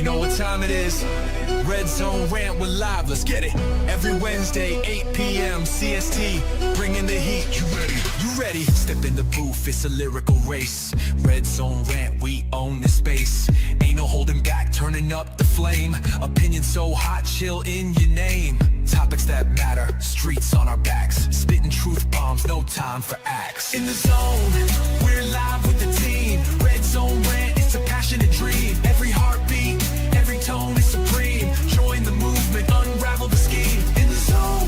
You know what time it is? Red Zone Rant, we're live, let's get it. Every Wednesday, 8 p.m. CST, bringing the heat. You ready? You ready? Step in the booth, it's a lyrical race. Red Zone Rant, we own the space. Ain't no holding back, turning up the flame. Opinion so hot, chill in your name. Topics that matter, streets on our backs. Spitting truth bombs, no time for acts. In the zone, we're live with the team. Red Zone Rant, it's a passionate dream. Every heartbeat, every tone is supreme. Join the movement, unravel the scheme. In the zone,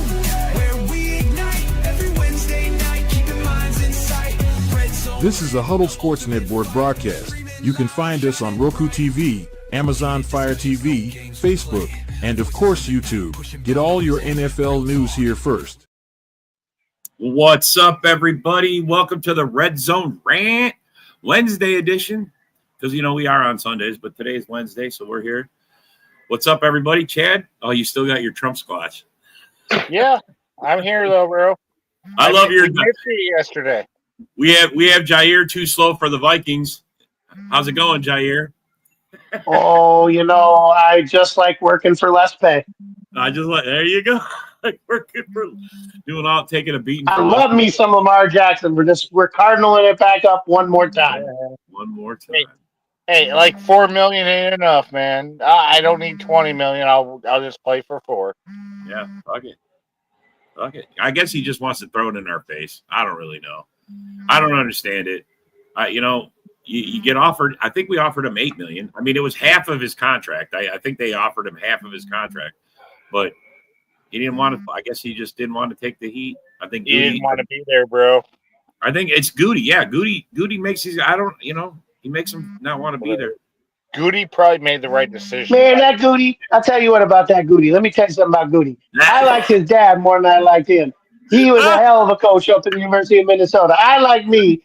where we ignite. Every Wednesday night, keeping minds in sight. Red Zone. This is a Huddle Sports Network broadcast. You can find us on Roku TV, Amazon Fire TV, Facebook, and of course YouTube. Get all your NFL news here first. What's up, everybody? Welcome to the Red Zone Rant Wednesday edition. Because, you know, we are on Sundays, but today is Wednesday, so we're here. What's up, everybody? Chad? Oh, you still got your Trump squash. Yeah, I'm here, though, bro. I love your... yesterday. We have Jair too slow for the Vikings. How's it going, Jair? Oh, you know, I just like working for less pay. There you go. Like working for taking a beating. I love me some Lamar Jackson. We're cardinaling it back up one more time. One more time. Hey, like $4 million ain't enough, man. I don't need $20 million. I'll just play for $4. Yeah, fuck it. I guess he just wants to throw it in our face. I don't really know. I don't understand it. You get offered. I think we offered him $8 million. I mean, it was half of his contract. I think they offered him half of his contract, but he didn't want to. I guess he just didn't want to take the heat. I think he didn't want to be there, bro. I think it's Goody. Yeah, Goody makes his. He makes him not want to be there. Goody probably made the right decision. Man, that Goody. I'll tell you what about that Goody. Let me tell you something about Goody. I liked his dad more than I liked him. He was a hell of a coach up at the University of Minnesota. I like me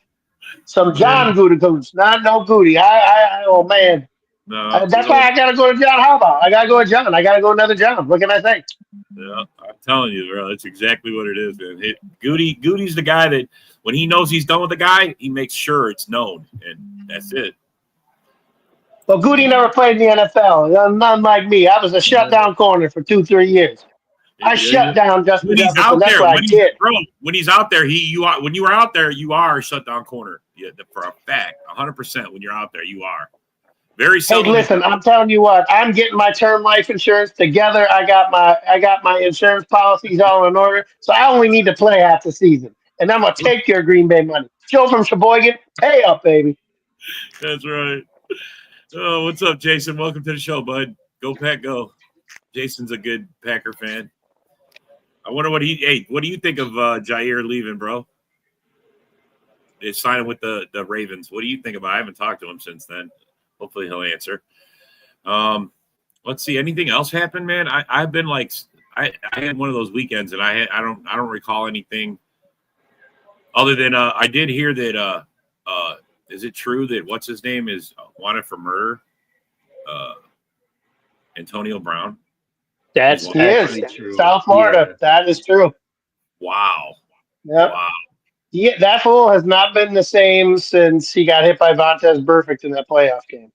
some John Gutekunst, not no Goody. Oh man. No, That's why I gotta go to John Harbaugh. I gotta go to John. I gotta go another John. What can I say? Yeah, I'm telling you, bro. That's exactly what it is, man. Goody's the guy that when he knows he's done with the guy, he makes sure it's known, and that's it. Well, Goody never played in the NFL. None like me. I was a shutdown corner for 2-3 years. I shut down Justin when he's Jefferson. out That's there. what I did. When he's out there, when you were out there, you are a shutdown corner. Yeah, for a fact, 100%. When you're out there, you are. Very seldom. Hey, listen, I'm telling you what. I'm getting my term life insurance together. I got my insurance policies all in order. So I only need to play half the season, and I'm gonna take your Green Bay money. Joe from Sheboygan, pay up, baby. That's right. Oh, what's up, Jason? Welcome to the show, bud. Go Pack, go. Jason's a good Packer fan. I wonder what do you think of Jair leaving, bro? He's signing with the Ravens. What do you think about it? I haven't talked to him since then. Hopefully he'll answer. Let's see. Anything else happen, man? I've been like I had one of those weekends and I don't recall anything other than I did hear that is it true that what's his name is wanted for murder? Antonio Brown. That's true. South Florida. Yeah. That is true. Wow. Yep. Wow. Yeah, that fool has not been the same since he got hit by Vontaze Burfict in that playoff game.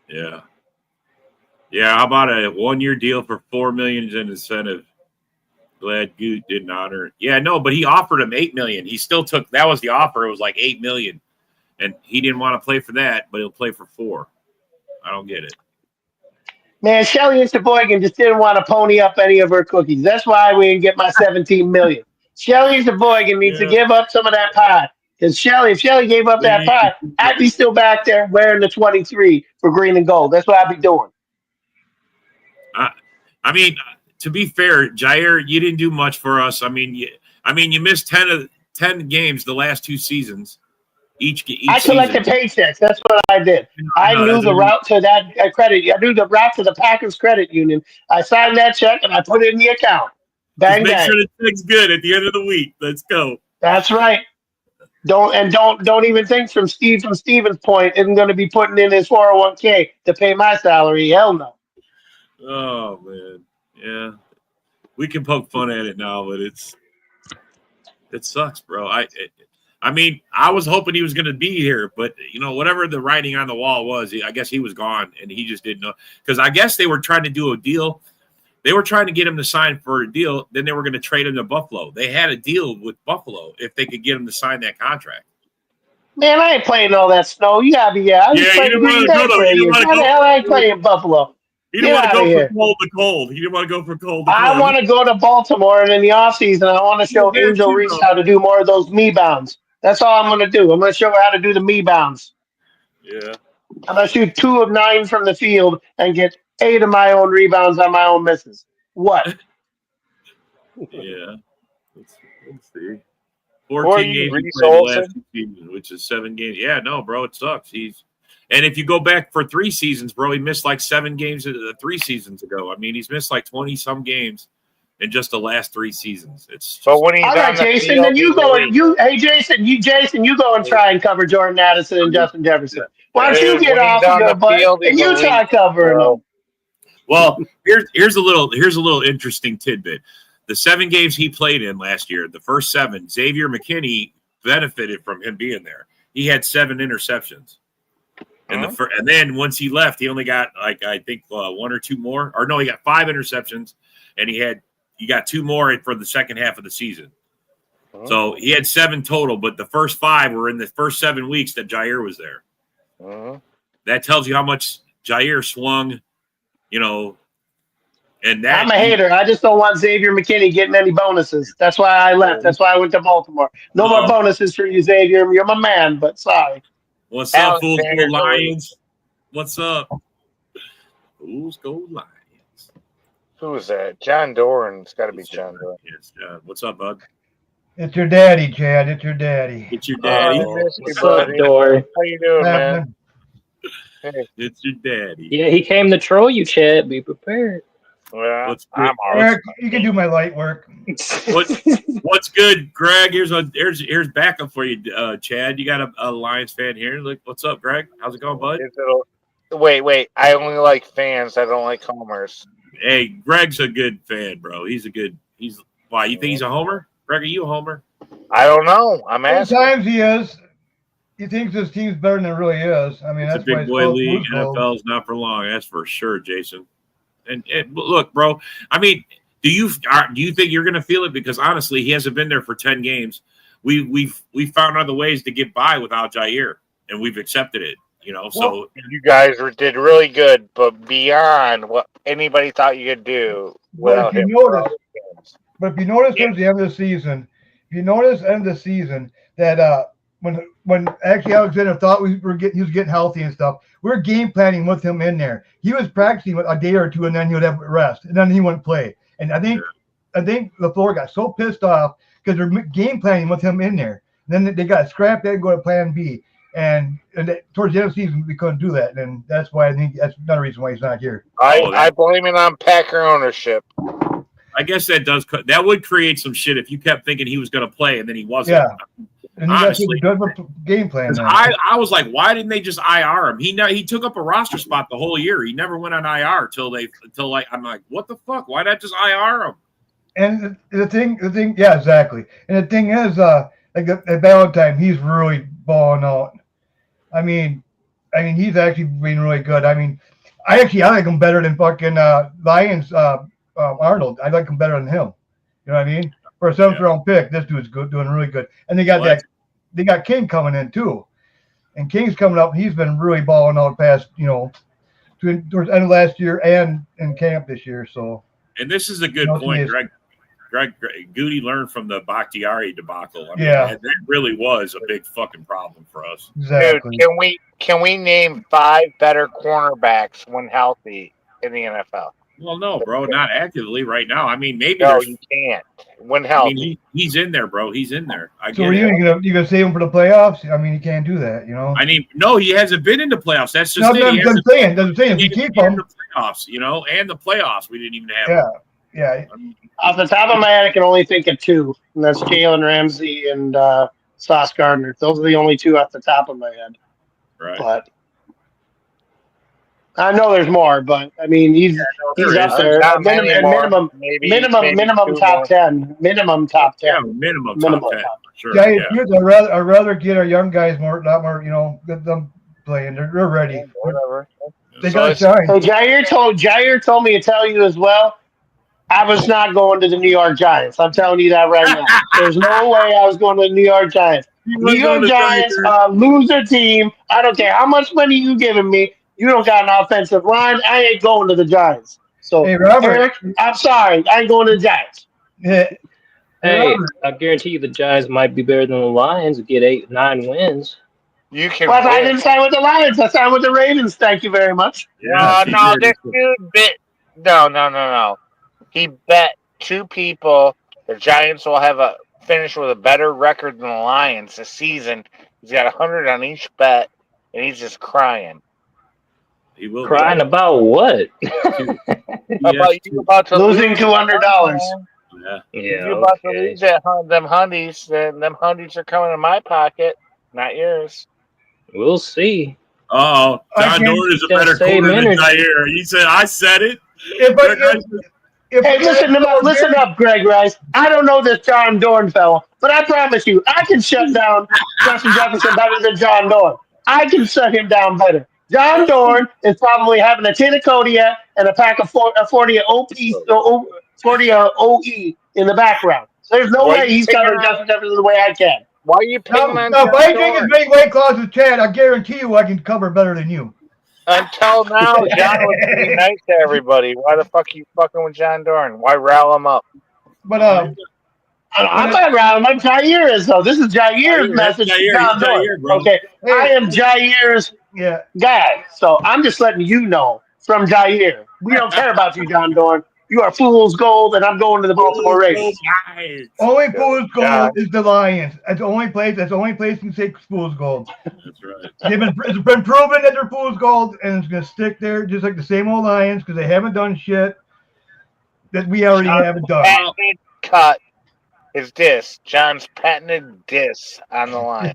Yeah. Yeah, how about a 1-year deal for $4 million in incentive? Glad Goot didn't honor it. Yeah, no, but he offered him $8 million. He still took that was the offer. It was like $8 million. And he didn't want to play for that, but he'll play for $4 million. I don't get it. Man, Shelly and Sheboygan just didn't want to pony up any of her cookies. That's why we didn't get my $17 million. Shelly and Sheboygan needs to give up some of that pie. Because if Shelly gave up that pie, I'd be still back there wearing the 23 for green and gold. That's what I'd be doing. I mean, to be fair, Jair, you didn't do much for us. I mean, you missed 10 games the last 2 seasons. Each I collected paychecks. That's what I did. I knew the route to that credit. I knew the route to the Packers credit union. I signed that check and I put it in the account. Bang, make bang. Sure the check's good at the end of the week. Let's go. That's right. Don't even think from Steven's point isn't going to be putting in his 401k to pay my salary. Hell no. Oh man, yeah. We can poke fun at it now, but it sucks, bro. I mean, I was hoping he was going to be here, but whatever the writing on the wall was, I guess he was gone, and he just didn't know. Because I guess they were trying to do a deal. They were trying to get him to sign for a deal. Then they were going to trade him to Buffalo. They had a deal with Buffalo if they could get him to sign that contract. Man, I ain't playing all that snow. You gotta be I just played Green Bay for a year. Why the hell I ain't playing Buffalo? He didn't want to go from cold to cold. He didn't want to go from cold to cold. I want to go to Baltimore, and in the offseason, I want to show Angel Reese how to do more of those me bounds. That's all I'm going to do. I'm going to show her how to do the me bounds. Yeah. I'm going to shoot 2 of 9 from the field and get 8 of my own rebounds on my own misses. What? Yeah. Let's see. 14 games he played last season, which is 7 games. Yeah, no, bro, it sucks. And if you go back for 3 seasons, bro, he missed like 7 games 3 seasons ago. I mean, he's missed like 20-some games in just the last 3 seasons. It's just, but when he's all right, Jason, then you go and Jason, you go and try and cover Jordan Addison and Justin Jefferson. Why don't you get off of your butt and you try covering them? Well, here's a little interesting tidbit. The 7 games he played in last year, the first 7, Xavier McKinney benefited from him being there. He had 7 interceptions. And and then once he left, he only got I think 1 or 2 more. Or no, he got 5 interceptions, and he got 2 more for the second half of the season. So he had 7 total, but the first 5 were in the first 7 weeks that Jair was there. That tells you how much Jair swung, And that I'm a hater. I just don't want Xavier McKinney getting any bonuses. That's why I left. That's why I went to Baltimore. No more bonuses for you, Xavier. You're my man, but sorry. What's up, Fools Go Lions? What's up? Fools Go Lions. Who is that? John Doran. It's got to be John Doran. Yes, what's up, bud? It's your daddy, Chad. It's your daddy. It's your daddy. What's up, Doran? How you doing, man? Hey. It's your daddy. Yeah, he came to troll you, Chad. Be prepared. Well, Eric, you can do my light work. What's good, Greg? Here's backup for you, Chad. You got a Lions fan here. Like, what's up, Greg? How's it going, bud? Wait. I only like fans. I don't like homers. Hey, Greg's a good fan, bro. Why? You think he's a homer? Greg, are you a homer? I don't know. I'm asking. Sometimes he is. He thinks his team's better than it really is. I mean, it's that's a big boy league. NFL's not for long. That's for sure, Jason. And look, bro. I mean, do you think you're going to feel it? Because honestly, he hasn't been there for 10 games. We found other ways to get by without Jair, and we've accepted it. So you guys did really good, but beyond what anybody thought you could do. But if you notice, towards the end of the season, that when actually Alexander thought he was getting healthy and stuff, we were game planning with him in there. He was practicing a day or 2, and then he would have rest, and then he wouldn't play. And I think LaFleur got so pissed off because they're game planning with him in there. And then they got scrapped and go to Plan B. And towards the end of the season, we couldn't do that, and that's why I think that's another reason why he's not here. I blame it on Packer ownership. I guess that would create some shit if you kept thinking he was going to play and then he wasn't. Yeah. And honestly, good game plan. I was like, why didn't they just IR him? He took up a roster spot the whole year. He never went on IR until I'm like, what the fuck? Why not just IR him? And the thing, yeah, exactly. And the thing is, like at Valentine, he's really balling out. I mean, he's actually been really good. I mean, I like him better than fucking Lions Arnold. I like him better than him. You know what I mean? For a 7th round pick, this dude's good, doing really good. And they got King coming in too. And King's coming up. He's been really balling out past, towards the end of last year and in camp this year. So. And this is a good point, Greg. Goody learned from the Bakhtiari debacle. I mean, that really was a big fucking problem for us. Exactly. Dude, can we name 5 better cornerbacks when healthy in the NFL? Well, no, bro, not actively right now. I mean, maybe you can't. When healthy, I mean, he's in there, bro. He's in there. So are you gonna save him for the playoffs? I mean, you can't do that, I mean, no, he hasn't been in the playoffs. That's just I'm saying. If you keep him in the playoffs, and the playoffs, we didn't even have. Yeah. Off the top of my head, I can only think of 2, and that's Jalen Ramsey and Sauce Gardner. Those are the only 2 off the top of my head. Right. But I know there's more, but I mean he's up there. Minimum top 10. Minimum top 10. Yeah, minimum top 10. sure. Giants, I'd rather get our young guys a lot more, get them playing. They're ready. Whatever. They So got to it's- shine. Hey, Jair told me to tell you as well. I was not going to the New York Giants. I'm telling you that right now. There's no way I was going to the New York Giants. New York Giants are a loser team. I don't care how much money you giving me. You don't got an offensive line. I ain't going to the Giants. So, Hey, Robert. Eric, I'm sorry. I ain't going to the Giants. Yeah. Hey, Robert. I guarantee you the Giants might be better than the Lions and get 8-9 wins. You can Well, I win. didn't sign with the Lions. I signed with the Ravens. Thank you very much. No, this dude bit. No. He bet 2 people the Giants will have a finish with a better record than the Lions this season. He's got 100 on each bet, and he's just crying. He will Crying about what? About you about to Losing lose $200. Yeah. Yeah, You about to okay. lose that them hundies. Then them hundies are coming in my pocket, not yours. We'll see. Oh, John Again, Dorn is a that better same corner than energy. Jair. He said, "I said it." If Hey, listen up, Greg Rice. I don't know this John Dorn fella, but I promise you, I can shut down Justin Jefferson better than John Dorn. I can shut him down better. John Dorn is probably having a tin of Kodiak and a pack of 40 OE in the background. There's no Why way you he's picking covering on- Justin Jefferson the way I can. Why are you picking on Now, if John I drink as Dorn? many White Claws as Chad, I guarantee you I can cover better than you. Until now, John was being nice to everybody. Why the fuck you fucking with John Dorn? Why rile him up? But I'm not around. I'm Jair is though. This is Jair's message to Jair. John He's Dorn. Jair, bro. Okay, I am Jair's yeah, guy, so I'm just letting you know from Jair. We don't care about you, John Dorn. You are fool's gold, and I'm going to the Baltimore Ravens. only fool's Yeah. gold is the Lions. That's the only place. That's the only place can say fool's gold. That's right. It's been proven that they're fool's gold, and it's gonna stick there just like the same old Lions because they haven't done shit that we already haven't done. Patented cut is this. John's patented diss on the line.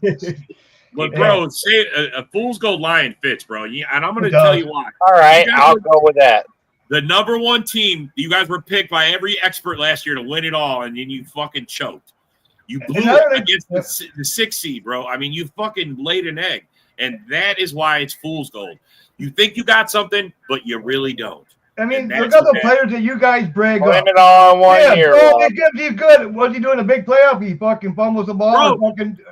But bro, say a fool's gold lion fits, bro. And I'm going to It does. tell you why. All right, You guys I'll were- go with that. The number 1 team, you guys were picked by every expert last year to win it all, and then you fucking choked. You blew Another- it against the 6th seed, bro. I mean, you fucking laid an egg, and that is why it's fool's gold. You think you got something, but you really don't. I mean, And look that's at the okay. players that you guys brag Blame up. it all in one Yeah, year. bro, Rob. he's good. What's he doing? A big playoff? He fucking fumbles the ball. Bro. And fucking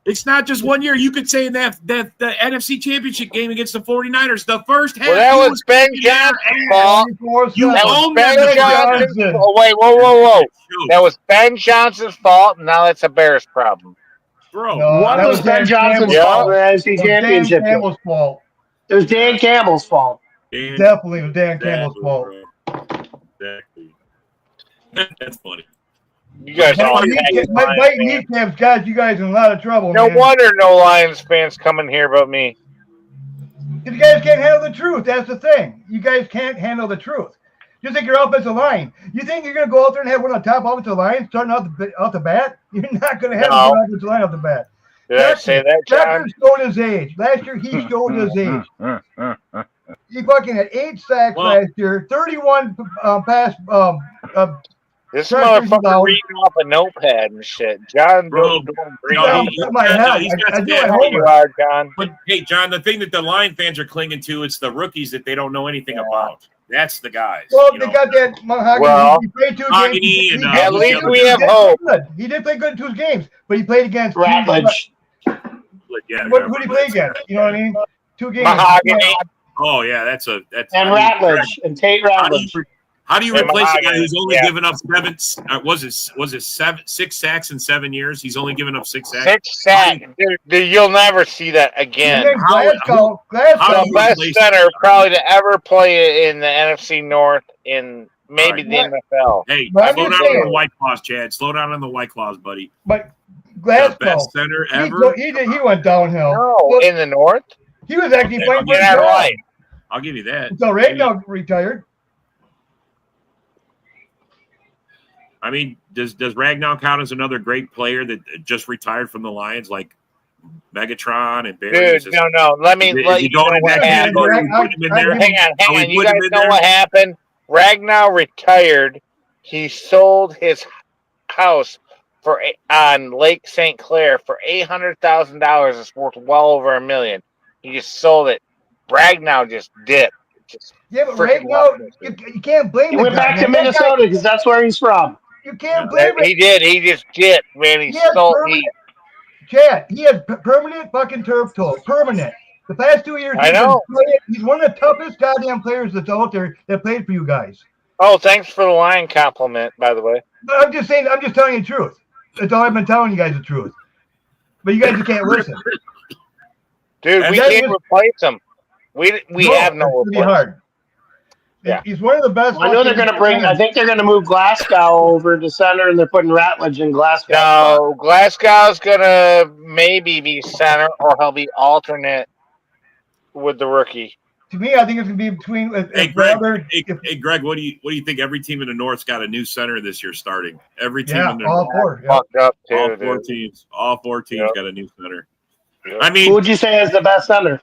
It's not just 1 year. You could say that the NFC Championship game against the 49ers, the first half. Well, that he was Ben Johnson's fault. 24 You That was own Ben them. Johnson's Johnson. fault. Wait, whoa. That was Ben Johnson's fault. Now it's a Bears problem. Bro. No, One that was Ben Dan Johnson's Campbell's fault in the NFC It was Dan Championship game. Campbell's fault. It was Dan Campbell's fault. Definitely was Dan Campbell's fault. Exactly. That's funny. You guys all Lions Mike fans. Kneecap's got you guys in a lot of trouble, No man. wonder no Lions fans come in here but me. You guys can't handle the truth. That's the thing. You guys can't handle the truth. Just like your offensive line. You think you're going to go out there and have one of the top offensive lines starting out the bat? You're not going to have No. a good offensive line off the bat. Did I say that, John? Jackson showed his age. Last year, he showed his age. He fucking had 8 sacks last year, 31 pass. This Pressure's motherfucker loud. reading off a notepad and shit. John, Bro, don't Yeah, he- my help. he's got I do stats. my There you homework. are, John. But hey, John, the thing that the Lion fans are clinging to is the rookies that they don't know anything about. That's the guys. Well, you they know? got that Mahogany. Well, he played 2 Mahogany games. and, At least we he have did hope. play good. He did play good in 2 games, but he played against Ratledge. Yeah, Who did he play against? You know what I mean? 2 games. Mahogany. Oh yeah, that's And I mean, Ratledge. And Tate Ratledge. How do you And replace a guy Mahogany, who's only yeah. given up 7? Was it 6 sacks in 7 years? He's only given up 6 sacks. 6 sacks. Dude, you'll never see that again. And then How Glasgow. do The best replace- center probably to ever play in the NFC North in maybe the Right. NFL. Hey, But I'm slow down just on saying. the White Claws, Chad. Slow down on the White Claws, buddy. But The Glasgow. best center ever. He went downhill. No, Look, in the North? he was actually Okay, playing for Get his that job right. I'll give you that. until Ragnow retired. I mean, does Ragnar count as another great player that just retired from the Lions, like Megatron and Barry? Dude, no. Let me let you know what happened. Greg, Put him in there. I- Hang on. Oh, we You put guys him in know there? what happened? Ragnar retired. He sold his house on Lake St. Clair for $800,000. It's worth well over $1 million. He just sold it. Bragnow just dipped. Yeah, but right now you can't blame He the went guy, back to man. That guy- Minnesota because that's where he's from. You can't blame it. He did. He just dipped, man. He has sold. Chad, he has permanent fucking turf toe. Permanent. The past 2 years, I know. He's one of the toughest goddamn players that's out there that played for you guys. Oh, thanks for the line compliment, by the way. But I'm just saying, I'm just telling you the truth. That's all I've been telling you guys the truth. But you guys just can't listen. Dude, we can't replace him. We have no replacement. replacement. Hard. Yeah. He's one of the best. I know they're going to bring. I think they're going to move Glasgow over to center, and they're putting Ratledge in Glasgow. No, Glasgow's gonna maybe be center, or he'll be alternate with the rookie. To me, I think it's going to be between. Hey, Greg, what do you think? Every team in the North's got a new center this year starting. Every team in the all North. four. Yeah. Fucked up too, All four dude. teams. All four teams Yep. got a new center. Yep. I mean, Who would you say is the best center?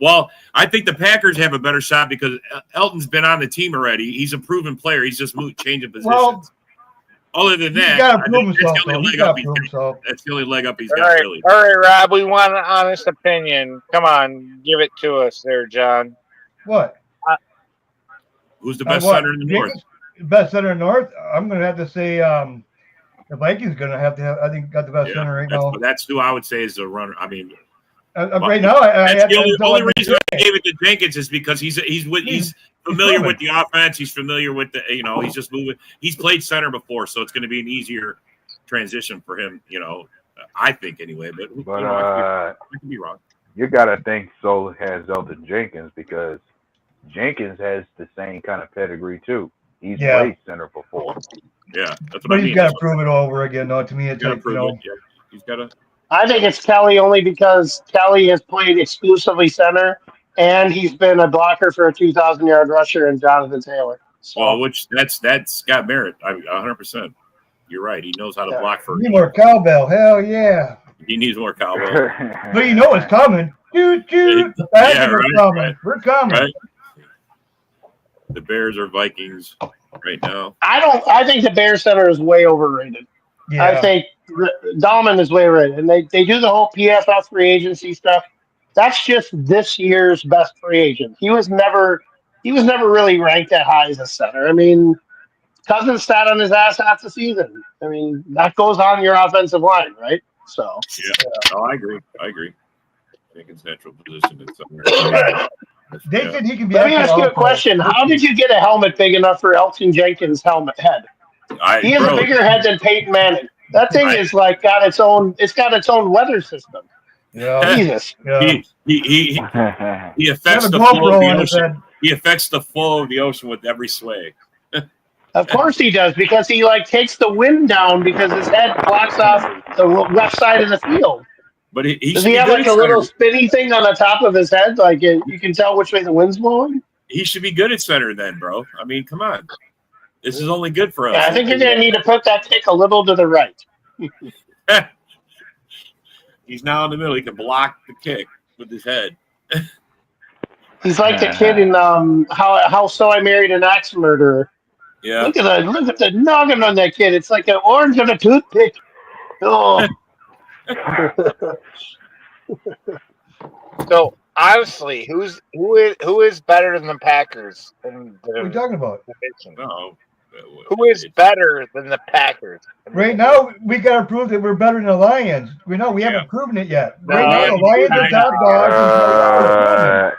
Well, I think the Packers have a better shot because Elton's been on the team already. He's a proven player. He's just changing positions. Well, other than that, he's got to I prove think that's himself. the only He's leg got up to he's prove got. himself. That's the only leg up he's All got, right, really. all right, Rob. We want an honest opinion. Come on, give it to us, there, John. What? Who's the best center in the North? Best center in the North? I'm going to have to say the Vikings going to have, I think, got the best center right now. That's who I would say is the runner. I mean, right now, the only reason I gave it to Jenkins is because he's familiar with the offense. He's familiar with he's just moving. He's played center before, so it's going to be an easier transition for him. I think anyway. But I could be wrong. You got to think so has Elton Jenkins because Jenkins has the same kind of pedigree too. He's played center before. Yeah, that's what but I mean. He's got to prove it all over again. No, to me, it's like, he's got to. I think it's Kelly only because Kelly has played exclusively center, and he's been a blocker for a 2,000-yard rusher in Jonathan Taylor. So. Well, which that's got merit. 100%. You're right. He knows how to block for. Need more cowbell. Hell yeah. He needs more cowbell. But you know it's coming. Choo choo. The Packers are coming. Right. We're coming. Right. The Bears or Vikings right now. I think the Bears center is way overrated. Yeah. I think Dahlman is way overrated, and they do the whole PFF free agency stuff. That's just this year's best free agent. He was never really ranked that high as a center. I mean, Cousins sat on his ass half the season. I mean, that goes on your offensive line, right? So No, I agree. I think it's natural position in somewhere. They said he can be. Let me ask you a question. How did you get a helmet big enough for Elton Jenkins' helmet head? He has a bigger head than Peyton Manning. That thing is like got its own. It's got its own weather system. Yeah. Jesus. Yeah. He affects the flow of the ocean. He affects the flow of the ocean with every sway. Of course he does, because he takes the wind down because his head blocks off the left side of the field. But does he have a little spinny thing on the top of his head, like you can tell which way the wind's blowing? He should be good at center then, bro. I mean, come on. This is only good for us. Yeah, I think you're going to need to put that kick a little to the right. He's now in the middle. He can block the kick with his head. He's like the kid in How So I Married an Axe Murderer. Yeah. Look at the noggin on that kid. It's like an orange on a toothpick. Oh. So honestly, who is better than the Packers? What are you talking about? No. Who is better than the Packers? Right now, we got to prove that we're better than the Lions. We haven't proven it yet. Right now, the Lions are top dogs.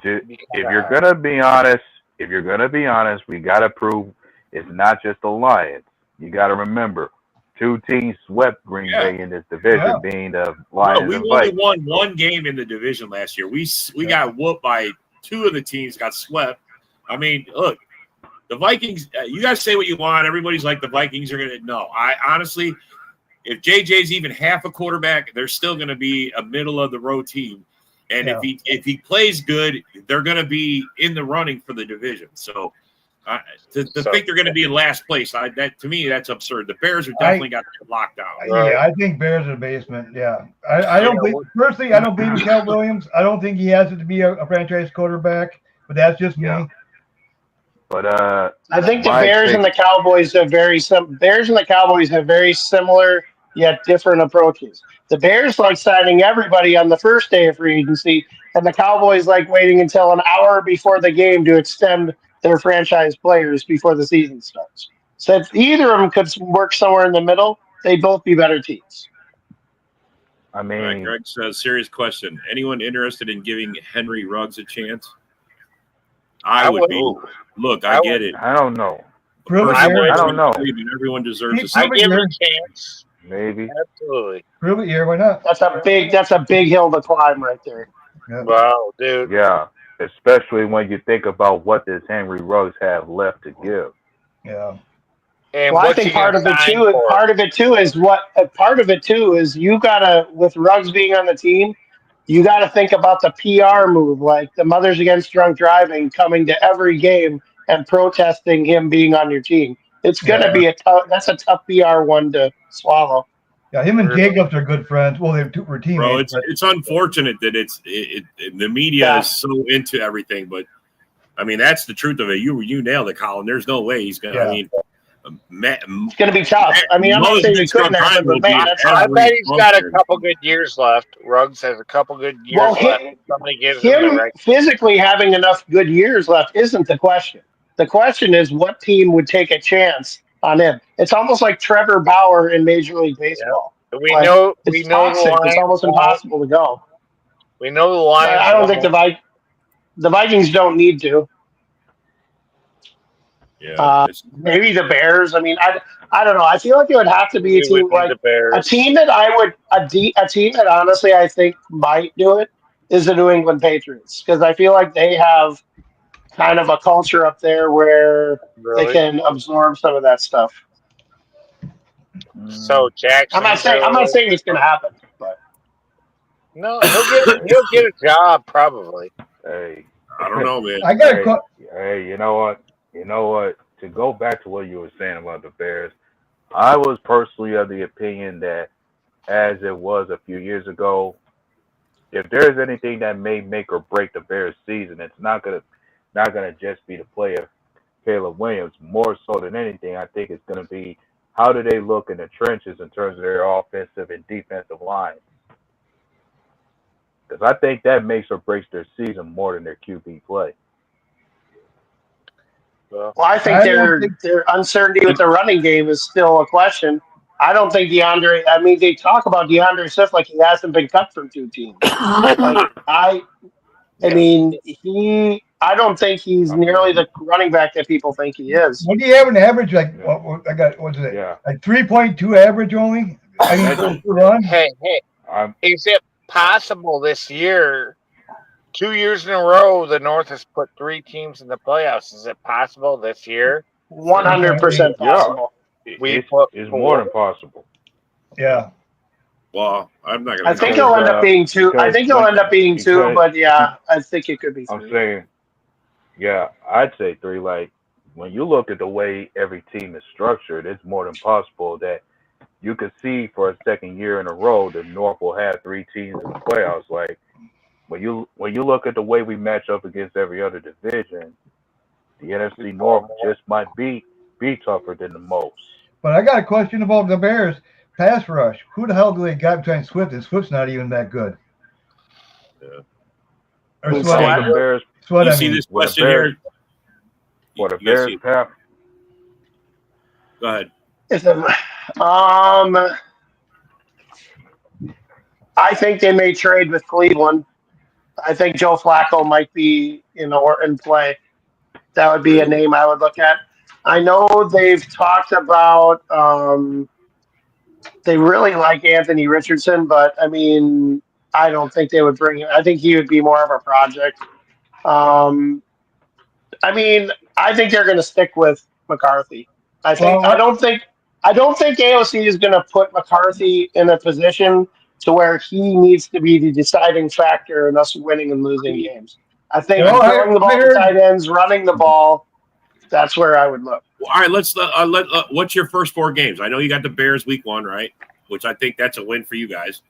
If you're gonna be honest, we got to prove it's not just the Lions. You got to remember, 2 teams swept Green Bay in this division, being the Lions. We only won 1 game in the division last year. We got whooped by 2 of the teams. Got swept. I mean, look. The Vikings, you guys say what you want. Everybody's like the Vikings are going to – no. I honestly, if JJ's even half a quarterback, they're still going to be a middle-of-the-road team. And if he plays good, they're going to be in the running for the division. So to think they're going to be in last place, to me, that's absurd. The Bears have definitely got it locked down. Yeah, I think Bears in the basement, yeah. I don't believe – personally, I don't believe in Cal Williams. I don't think he has it to be a franchise quarterback, but that's just me. But I think the my Bears take, and the Cowboys have Bears and the Cowboys have very similar yet different approaches. The Bears like signing everybody on the first day of free agency, and the Cowboys like waiting until an hour before the game to extend their franchise players before the season starts. So if either of them could work somewhere in the middle, they'd both be better teams. I All right, mean, Greg says, serious question. Anyone interested in giving Henry Ruggs a chance? I would be. Ooh. Look, I get it. I don't know. Prove it, Personally, Jared. I don't know. believe that everyone deserves a Prove I second. it, give it Jared. a chance. Maybe. Absolutely. Prove it, Jared. Why not? That's a big hill to climb right there. Yeah. Wow, dude. Yeah. Especially when you think about what does Henry Ruggs have left to give. Yeah. And Well, I what's think he gonna sign for? part of it too is you gotta, with Ruggs being on the team, you gotta think about the PR move, like the Mothers Against Drunk Driving coming to every game and protesting him being on your team. It's gonna Yeah. be that's a tough PR one to swallow. Yeah, him and Really? Jacobs are good friends. Well, were teammates. Bro, but it's unfortunate that the media Yeah. is so into everything, but I mean that's the truth of it. You nailed it, Colin. There's no way he's gonna. Yeah. I mean, It's gonna be tough. I mean, I'm not saying it couldn't happen, but man, that's I tough. bet he's got a couple good years left. Ruggs has a couple good years Well, left. Somebody gives him the him right. physically having enough good years left isn't the question. The question is what team would take a chance on him. It's almost like Trevor Bauer in Major League Baseball. We Like, know it's we know the toxic. Lions. It's almost impossible to go. We know the Lions. I don't think the Vikings don't need to. Yeah, Maybe the Bears. I mean, I don't know. I feel like it would have to be a We would team need like the Bears. a team that a team that honestly I think might do it is the New England Patriots, because I feel like they have kind of a culture up there where they Really? can absorb some of that stuff. So Jackson. I'm not saying it's going to happen, but No, he'll get a job probably. Hey, I don't know, man. I got a hey, you know what? To go back to what you were saying about the Bears, I was personally of the opinion that, as it was a few years ago, if there's anything that may make or break the Bears season, it's not gonna just be the play of Caleb Williams. More so than anything, I think it's gonna be how do they look in the trenches in terms of their offensive and defensive line. Because I think that makes or breaks their season more than their QB play. well, I think their uncertainty with the running game is still a question. I don't think DeAndre. I mean, they talk about DeAndre Swift like he hasn't been cut from two teams. Like I mean, I don't think he's nearly the running back that people think he is. What do you have an average like? I got what's it? Yeah. Like 3.2 average only. I mean, per run. Hey, is it possible this year? 2 years in a row, the North has put 3 teams in the playoffs. Is it possible this year? 100% possible. It's more than possible. Yeah. Well, I'm not gonna. I think he'll end up being two. I think he'll end up being two, but yeah, I think it could be 3. I'm saying, yeah, I'd say 3. Like, when you look at the way every team is structured, it's more than possible that you could see for a second year in a row the North will have 3 teams in the playoffs. Like, when you look at the way we match up against every other division, the NFC North just might be tougher than the most. But I got a question about the Bears pass rush. Who the hell do they got behind Swift? And Swift's not even that good. Yeah. Or Who's Sweat. that? The Bears, Sweat, You I see mean. this question here? for the You guys Bears see- pass, Go ahead. I think they may trade with Cleveland. I think Joe Flacco might be in play. That would be a name I would look at. I know they've talked about they really like Anthony Richardson, but I mean, I don't think they would bring him. I think he would be more of a project. I mean, I think they're going to stick with McCarthy. I don't think AOC is going to put McCarthy in a position to where he needs to be the deciding factor in us winning and losing games. I think throwing the ball to tight ends, running the ball, that's where I would look. Well, all right, let's what's your first 4 games? I know you got the Bears week 1, right? Which I think that's a win for you guys.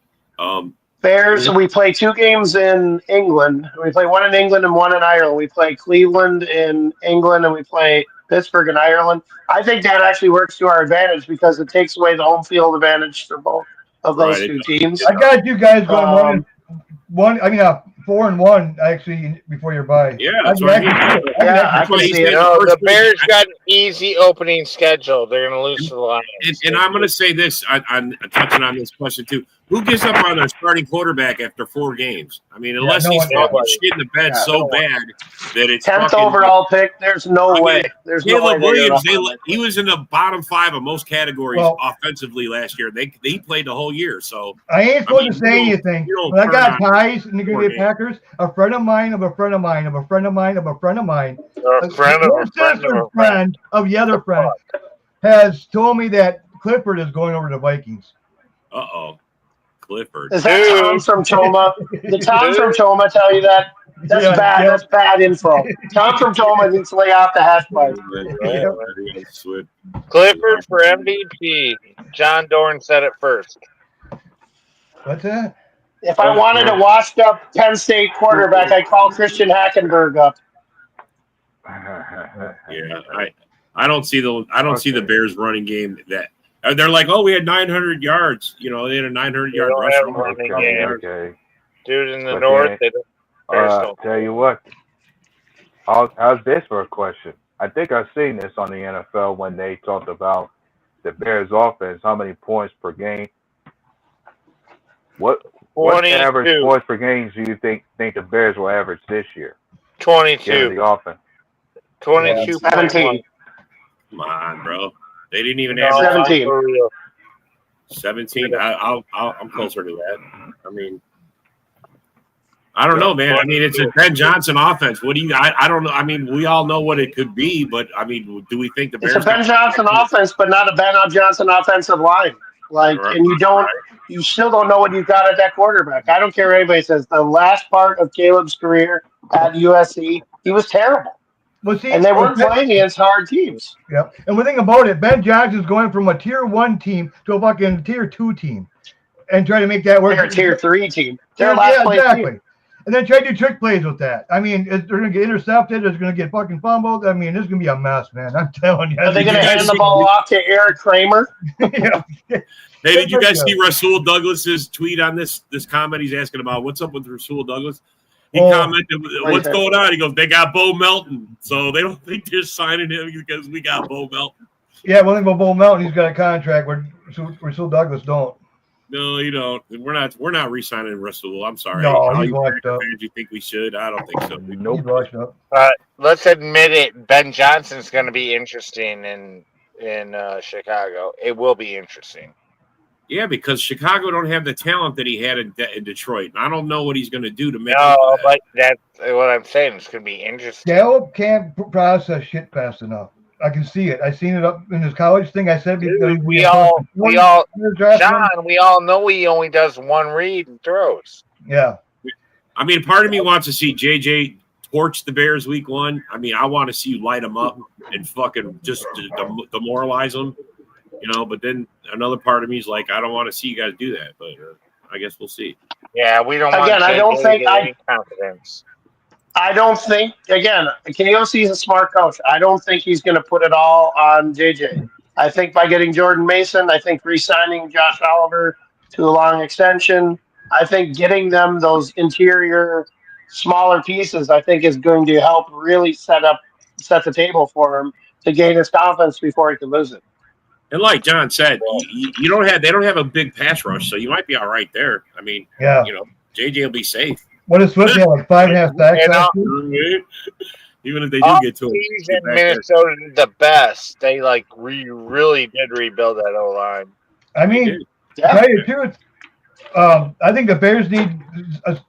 Bears, we play 2 games in England. We play one in England and one in Ireland. We play Cleveland in England and we play Pittsburgh in Ireland. I think that actually works to our advantage because it takes away the home field advantage for both of those Right. 2 teams. I got you guys going 4-1 actually before your bye. Yeah, that's what I mean. I can see it. No, the Bears got an easy opening schedule. They're going to lose to the Lions. And I'm going to say this, I'm touching on this question too. Who gives up on their starting quarterback after 4 games? I mean, unless no he's one fucking does. shit in the bed so bad that it's 10th fucking, overall pick. There's no way. There's no way. Caleb Williams, he was in the bottom 5 of most categories offensively last year. He played the whole year. So I ain't supposed to say anything. When I got ties in the Green Bay Packers, a friend of mine of a friend of mine of a friend of mine of a friend of mine, a friend of a friend of a friend of the other friend has told me that Clifford is going over to the Vikings. Uh-oh. Clifford. Is that Tom from Toma? Did Tom from Toma tell you that? That's bad. Yeah. That's bad info. Tom from Toma needs to lay off the hash pipe. Clifford for MVP. John Dorn said it first. What's that? If I wanted a washed-up Penn State quarterback, I'd call Christian Hackenberg up. Yeah, I don't see the Bears running game that they're like, oh, we had 900 yards. You know, they had a 900-yard rushing game. Okay. Dude in the north, they don't. Tell you what. How's this for a question? I think I've seen this on the NFL when they talked about the Bears offense, how many points per game. What average points per game do you think the Bears will average this year? 22. The offense. 22. 17. Come on, bro. They didn't even have 17. 17. I'm closer to that. I mean, I don't know, man. I mean, it's a Ben Johnson offense. What do you? I don't know. I mean, we all know what it could be, but I mean, do we think the Bears? It's a Ben Johnson offense, but not a Ben Johnson offensive line. And you still don't know what you've got at that quarterback. I don't care what anybody says. The last part of Caleb's career at USC, he was terrible. Well, see, and they weren't playing against hard teams. Yep. And one thing about it, Ben Johnson's going from a tier 1 team to a fucking tier 2 team, and try to make that work. They're a tier 3 team. They're last place team. And then try to do trick plays with that. I mean, they're going to get intercepted. It's going to get fucking fumbled. I mean, this is going to be a mess, man. I'm telling you. Are they going to hand the ball off to Eric Kramer? Yeah. Hey, did you guys see Rasul Douglas's tweet on this comment? He's asking about what's up with Rasul Douglas. He commented, what's going on? He goes, they got Bo Melton. So they don't think they're signing him because we got Bo Melton. Yeah, one thing about Bo Melton, he's got a contract where Rasul Douglas don't. No, you don't. We're not re-signing Rasul. I'm sorry. No, he's washed up. You think we should? I don't think so. Nope. He's washed up. Let's admit it. Ben Johnson's going to be interesting in Chicago. It will be interesting. Yeah, because Chicago don't have the talent that he had in Detroit. And I don't know what he's going to do to make No, but that's what I'm saying. It's going to be interesting. Gallup can't process shit fast enough. I can see it. I seen it up in his college thing. I said, Dude, we all know he only does one read and throws. Yeah. I mean, part of me wants to see JJ torch the Bears week 1. I mean, I want to see you light them up and fucking just demoralize them, you know. But then another part of me is like, I don't want to see you guys do that. But I guess we'll see. Yeah, we don't. Again, want I don't think confidence. I don't think, again, KOC is a smart coach. I don't think he's going to put it all on JJ. I think by getting Jordan Mason, I think re-signing Josh Oliver to a long extension, I think getting them those interior, smaller pieces, I think is going to help really set the table for him to gain his confidence before he can lose it. And like John said, they don't have a big pass rush, so you might be all right there. I mean, yeah, you know, JJ will be safe. What is Swift have, like 5.5 sacks? Even if they do get to it. Minnesota did the best. They really did rebuild that O-line. I mean, tell you too, I think the Bears need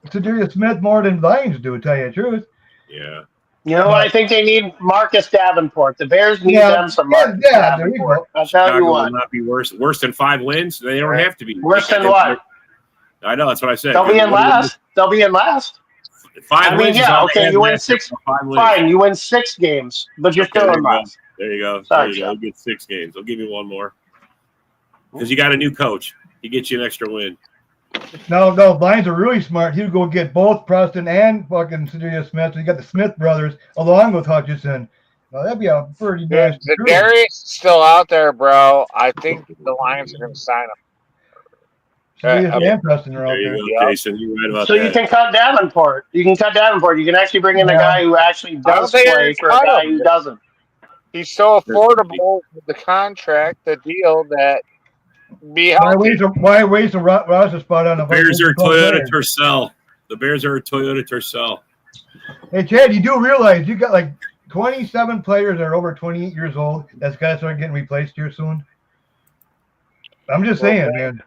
Cedarius Smith more than Lions do, to tell you the truth. Yeah. You know what? I think they need Marcus Davenport. The Bears need them some Marcus Davenport. I'll tell you what. Will not be worse than 5 wins. They don't have to be. Worse than what? I know, that's what I said. They'll be in last. 5 wins. Yeah, okay, you win 6. Fine, you win 6 games, but you're still in last. There you go. Sorry, you get 6 games. I'll give you one more. Because you got a new coach. He gets you an extra win. No, Lions are really smart. He would go get both Preston and fucking Cedric Smith. So you got the Smith brothers along with Hutchinson. Now, that'd be a pretty nice. Dude, Zadarius is still out there, bro. I think the Lions are going to sign him. Cedric and Preston are out There there. you go, Jason. You're right about So that. you can cut Davenport. You can cut Davenport. You can actually bring in a Yeah. guy who actually does think play I for a cut guy him. who doesn't. He's so affordable with the contract, the deal that be healthy. Why waste a roster spot on The a Bears are player? Toyota Tercel. The Bears are Toyota Tercel. Hey, Chad, you do realize you got like 27 players that are over 28 years old that's got to start getting replaced here soon? I'm just saying, man.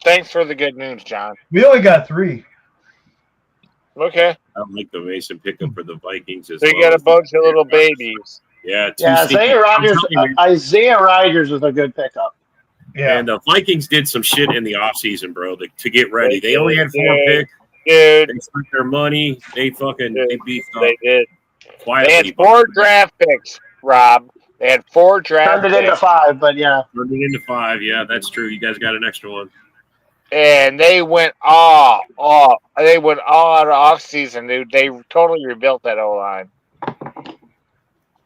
Thanks for the good news, John. We only got 3. Okay. I like the Mason pickup for the Vikings as They well. got a bunch of little babies. Yeah, Isaiah Rogers was a good pickup. Yeah. And the Vikings did some shit in the offseason, bro, to get ready. They only had 4 picks. Dude. They spent their money. They beefed up. They did. Quietly. They had 4 draft picks, Rob. They had 4 draft picks. Turned it into 5, but yeah. Turned it into 5. Yeah, that's true. You guys got an extra one. And they went all out of offseason, dude. They totally rebuilt that O-line.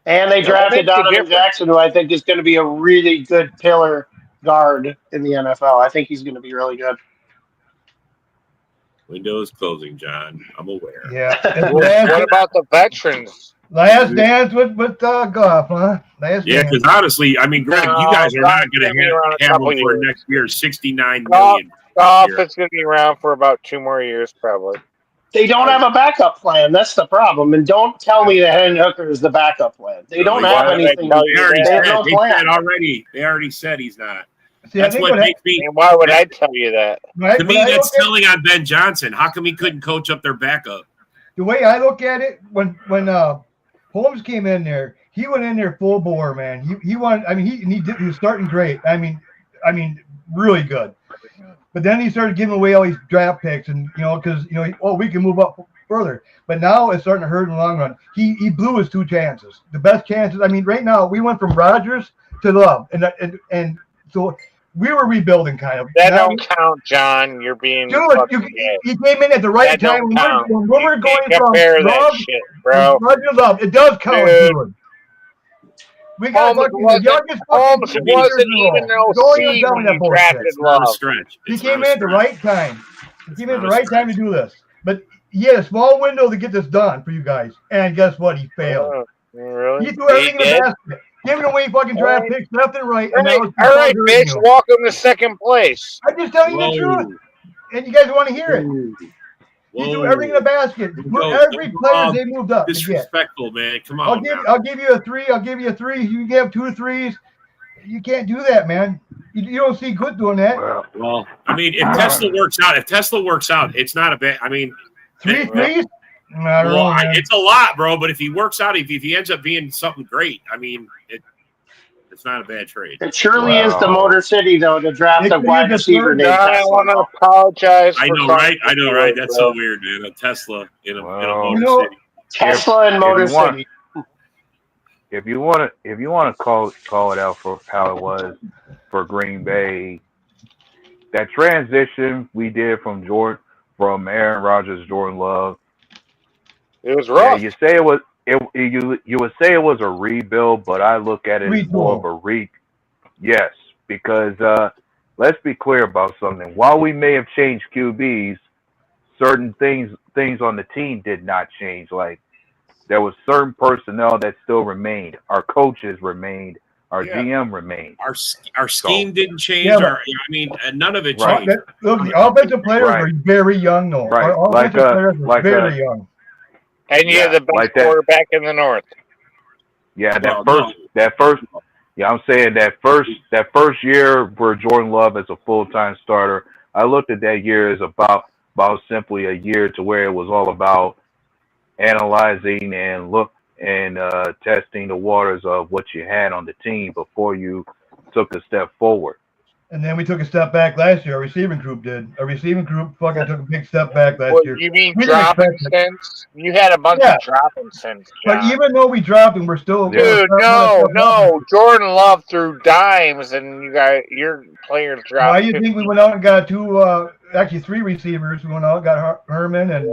And they drafted Donovan Jackson, who I think is going to be a really good pillar guard in the NFL. I think he's going to be really good. Window is closing, John. I'm aware. Yeah. What about the veterans? Last dance with Goff, huh? Yeah, because honestly, I mean, Greg, you guys are not going to have him for next year. $69 million. Goff is going to be around for about 2 more years, probably. They don't have a backup plan. That's the problem. And don't tell me that Hendon Hooker is the backup plan. They don't have anything. They already said he's not. See, that's what makes me. And why would I tell you that? Right? To me, that's telling on Ben Johnson. How come he couldn't coach up their backup? The way I look at it, when Holmes came in there, he went in there full bore, man. He wanted. I mean, he was starting great. I mean, really good. But then he started giving away all these draft picks, and because we can move up further. But now it's starting to hurt in the long run. He blew his 2 chances, the best chances. I mean, right now we went from Rodgers to Love, and so we were rebuilding kind of. That don't count, John. You're being he came in at the right time. When we were going from Love, bro. Love, it does count, dude. We got Holmes wasn't even OC when he drafted Love. He came in at the right time. He came in at the right time to do this. But he had a small window to get this done for you guys. And guess what? He failed. Really? He threw everything in the basket. Giving away fucking draft picks left and right. All right, bitch. Welcome to second place. I'm just telling you the truth. And you guys want to hear it. He threw everything in the basket. Every player they moved up. Disrespectful, man. Come on. I'll give you a 3. I'll give you a 3. You give 2 3s. You can't do that, man. You don't see good doing that. Well, I mean, if Tesla works out, it's not a bad. I mean, 3 threes. It's a lot, bro. But if he works out, if he ends up being something great, I mean, it's not a bad trade. It surely is the Motor City, though, to draft a wide receiver named Tesla. I want to apologize. I know, right? That's so weird, man. A Tesla in a Motor City. Tesla and Motor City. If you want to call it out for how it was for Green Bay, that transition we did from Aaron Rodgers, Jordan Love, it was rough. Yeah, you say it was. You would say it was a rebuild, but I look at it as more of a yes, because let's be clear about something. While we may have changed QBs, certain things on the team did not change. Like there was certain personnel that still remained. Our coaches remained. Our GM remained. Our scheme didn't change. None of it changed. Look, the offensive players were very young, though. Right. Our offensive players were very young. And you're the best quarterback in the North. Yeah, that first. Yeah, I'm saying that first year where Jordan Love as a full-time starter, I looked at that year as about simply a year to where it was all about analyzing and testing the waters of what you had on the team before you took a step forward. And then we took a step back last year. Our receiving group did. Our receiving group fucking took a big step back last What year. you mean We didn't dropping expect it. since? You had a bunch Yeah. of dropping since, But John. even though we dropped them, we're still Dude, no. Jordan Love threw dimes, and your players dropped. Why do you think we went out and got actually 3 receivers? We went out and got Herman and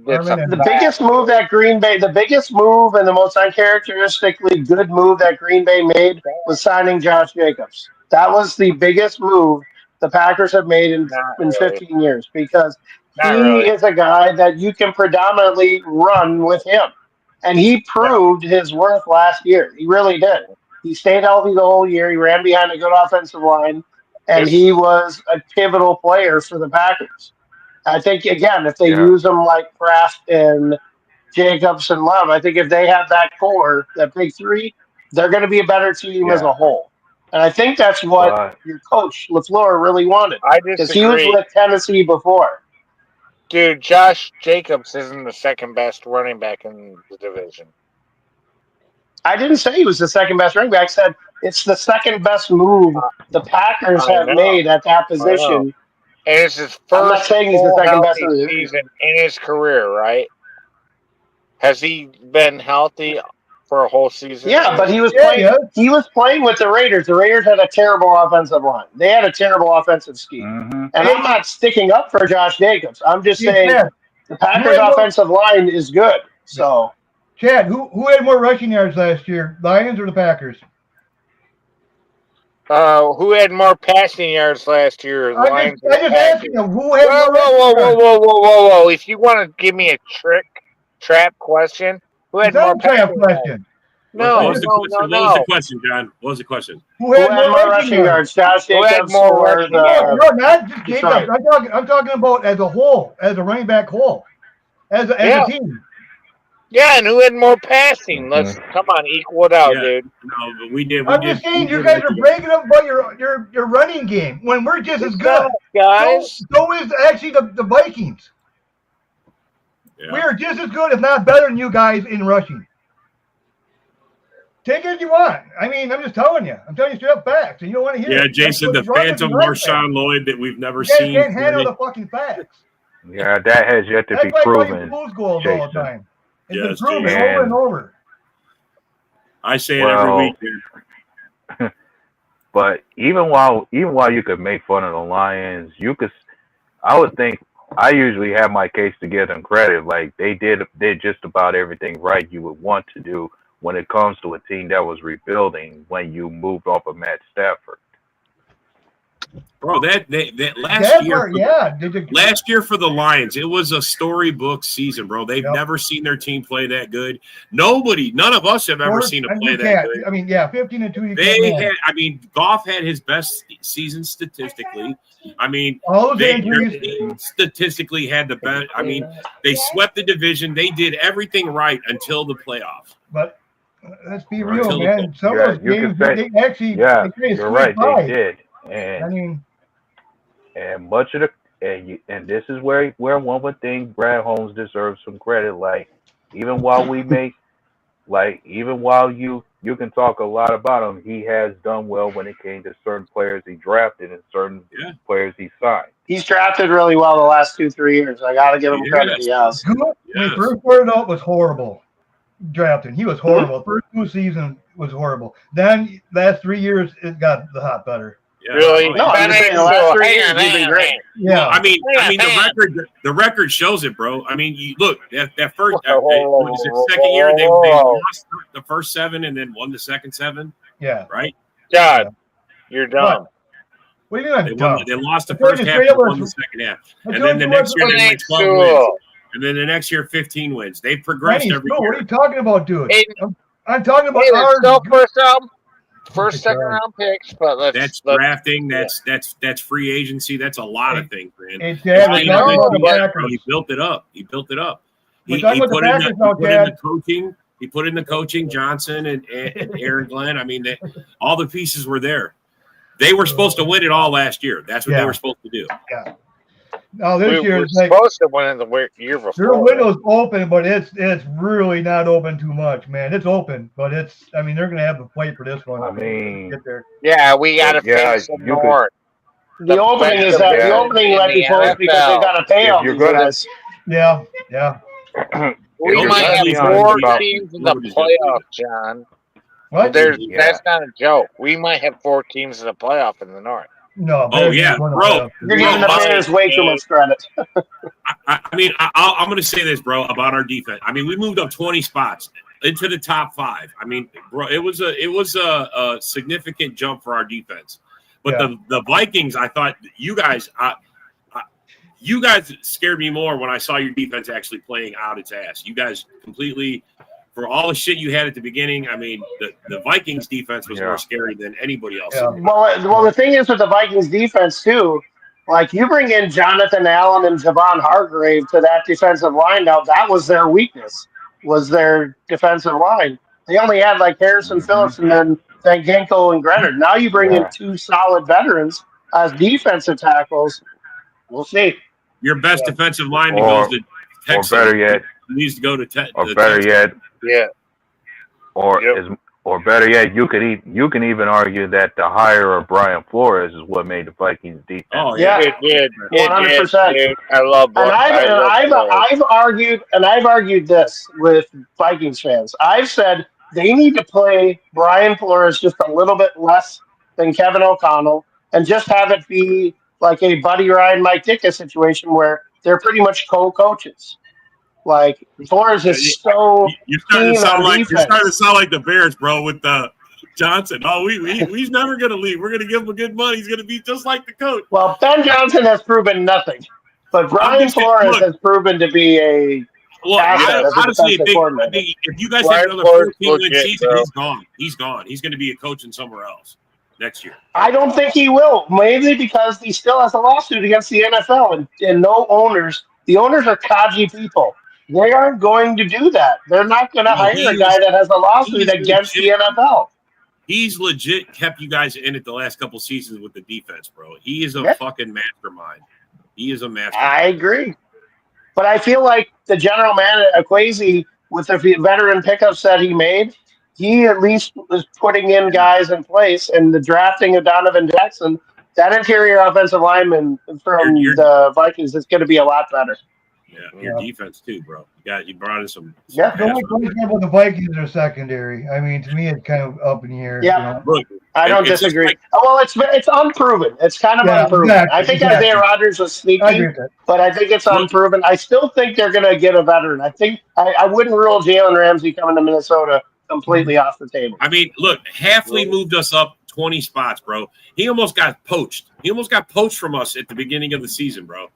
Herman and The biggest move that Green Bay, the biggest move and the most uncharacteristically good move that Green Bay made was signing Josh Jacobs. That was the biggest move the Packers have made in 15 years because he is a guy that you can predominantly run with him. And he proved his worth last year. He really did. He stayed healthy the whole year. He ran behind a good offensive line, and he was a pivotal player for the Packers. I think, again, if they use them like Kraft and Jacobs and Love, I think if they have that core, that big 3, they're going to be a better team as a whole. And I think that's what your coach, LaFleur, really wanted. I Because he was with Tennessee before. Dude, Josh Jacobs isn't the second best running back in the division. I didn't say he was the second best running back. I said it's the second best move the Packers have made at that position. And it's his first I'm not saying he's the second best in the season in his career, right? Has he been healthy for a whole season? Yeah, but he was playing. He was playing with the Raiders. The Raiders had a terrible offensive line. They had a terrible offensive scheme. And I'm not sticking up for Josh Jacobs. I'm just saying the Packers' offensive line is good. So, Chad, who had more rushing yards last year, Lions or the Packers? Who had more passing yards last year? I just asked you who had more whoa! If you want to give me a trap question, who had more trap question? What was the question, John? What was the question? Who had more rushing yards? Josh Jacobs or no, not just Jacobs. I'm talking about as a whole, as a running back whole, as a team. Yeah, and who had more passing? Let's come on, equal it out, dude. No, but we did. I'm just saying, you guys are breaking up about your running game when we're just as good, guys. So is actually the Vikings. Yeah. We are just as good, if not better, than you guys in rushing. Take it if you want. I mean, I'm just telling you. I'm telling you straight up facts, and you don't want to hear it. Yeah, Jason, the phantom Marshawn Lloyd that we've never seen. You can't handle the fucking facts. Yeah, that has yet to be proven. Lose goals all the time. It's been proven Jason. over and over. I say it every week, dude. But even while you could make fun of the Lions, I would think I usually have my case to give them credit. Like they did just about everything right you would want to do when it comes to a team that was rebuilding when you moved off of Matt Stafford. Bro, that last year for the Lions, it was a storybook season, bro. They've never seen their team play that good. None of us have ever seen them play that good. I mean, 15-2. Goff had his best season statistically. I mean, their team statistically had the best. I mean, they swept the division. They did everything right until the playoffs. But let's be real, man. Some of those games, they actually, you're right, they did. And much of and this is where one would think Brad Holmes deserves some credit. Like even while you can talk a lot about him, he has done well when it came to certain players he drafted and certain players he signed. He's drafted really well the last 2-3 years. I got to give him credit. Yes. When he first started out, was horrible. Drafting, he was horrible. First 2 seasons was horrible. Then last 3 years, it got a lot better. Yeah. Really? No, I'm saying the last 3 years he's been great. Yeah. Well, I mean, the record shows it, bro. I mean, you look that first second year they lost the first 7 and then won the second 7. Yeah. Right. God, you're dumb. What do you mean? They lost the first half and won the second half, and then the next year they went 12 wins, and then the next year 15 wins. They've progressed every year. What are you talking about, dude? I'm talking about first, second round picks, but that's drafting. That's free agency. That's a lot of things, man. He built it up. He put in the coaching. Johnson and Aaron Glenn. I mean, all the pieces were there. They were supposed to win it all last year. That's what they were supposed to do. Yeah. Now this year it's supposed to win in the year before. Their window's open, but it's really not open too much, man. It's open, but they're gonna have to fight for this one. I mean, get there. Yeah, we gotta face the North. The opening is that the opening might be closed because they got to pay all these guys. Yeah. We If might you're have gonna be honest 4 about- teams in the Nobody's gonna do playoffs, John. What? That's not a joke. We might have 4 teams in the playoff in the North. No. Oh yeah, bro. You're giving the Bears way too much credit. I'm going to say this, bro, about our defense. I mean, we moved up 20 spots into the top 5. I mean, bro, it was a significant jump for our defense. But the Vikings, I thought you guys scared me more when I saw your defense actually playing out its ass. You guys completely, for all the shit you had at the beginning, I mean, the Vikings defense was more scary than anybody else. Yeah. Well, the thing is with the Vikings defense too, like you bring in Jonathan Allen and Javon Hargrave to that defensive line. Now that was their weakness, was their defensive line. They only had like Harrison Phillips and then Ginkle and Grenard. Now you bring in 2 solid veterans as defensive tackles. We'll see. Your best defensive lineman goes to Texas. Or better yet, needs to go to Texas. or better yet, or better yet, you can even argue that the hire of Brian Flores is what made the Vikings defense. Oh Yeah, It did. 100%. I love And I've argued this with Vikings fans. I've said they need to play Brian Flores just a little bit less than Kevin O'Connell and just have it be like a Buddy Ryan, Mike Ditka situation where they're pretty much co-coaches. Like Flores is so you're starting keen on defense. you're starting to sound like the Bears, bro, with Johnson. Oh, he's never going to leave. We're going to give him good money. He's going to be just like the coach. Well, Ben Johnson has proven nothing, but Brian Flores has proven to be a asset as a defensive coordinator. If you guys have another 14-win season, he's gone. He's gone. He's going to be a coach in somewhere else next year. I don't think he will, mainly because he still has a lawsuit against the NFL and no owners. The owners are codgy people. They aren't going to do that. They're not going to hire a guy that has a lawsuit against the NFL. He's legit kept you guys in it the last couple seasons with the defense, bro. He is a fucking mastermind. He is a mastermind. I agree. But I feel like the general manager, Akwesi, with the veteran pickups that he made, he at least was putting in guys in place. And the drafting of Donovan Jackson, that interior offensive lineman from the Vikings is going to be a lot better. Yeah, your defense too, bro. You brought in some. Yeah, the only question about the Vikings are secondary. I mean, to me, it's kind of up in the air. Yeah, you know? Look, I don't disagree. Well, it's unproven. It's kind of unproven. Exactly, I think Isaiah Rodgers was sneaky, but I think it's unproven. I still think they're going to get a veteran. I think I wouldn't rule Jalen Ramsey coming to Minnesota completely off the table. I mean, look, Hafley moved us up 20 spots, bro. He almost got poached. He almost got poached from us at the beginning of the season, bro.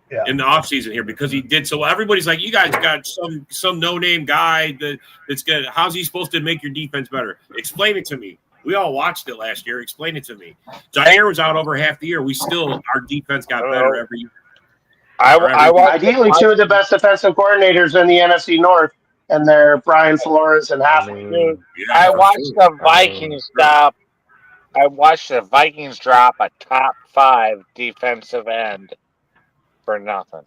Yeah. In the offseason here because he did so well. Everybody's like, you guys got some no-name guy that's good. How's he supposed to make your defense better? Explain it to me. We all watched it last year. Explain it to me. Jair was out over half the year. Our defense got better every year. Ideally, 2 of the best defensive coordinators in the NFC North, and they're Brian Flores and Hafley. I watched the Vikings drop. I watched the Vikings drop a top 5 defensive end for nothing.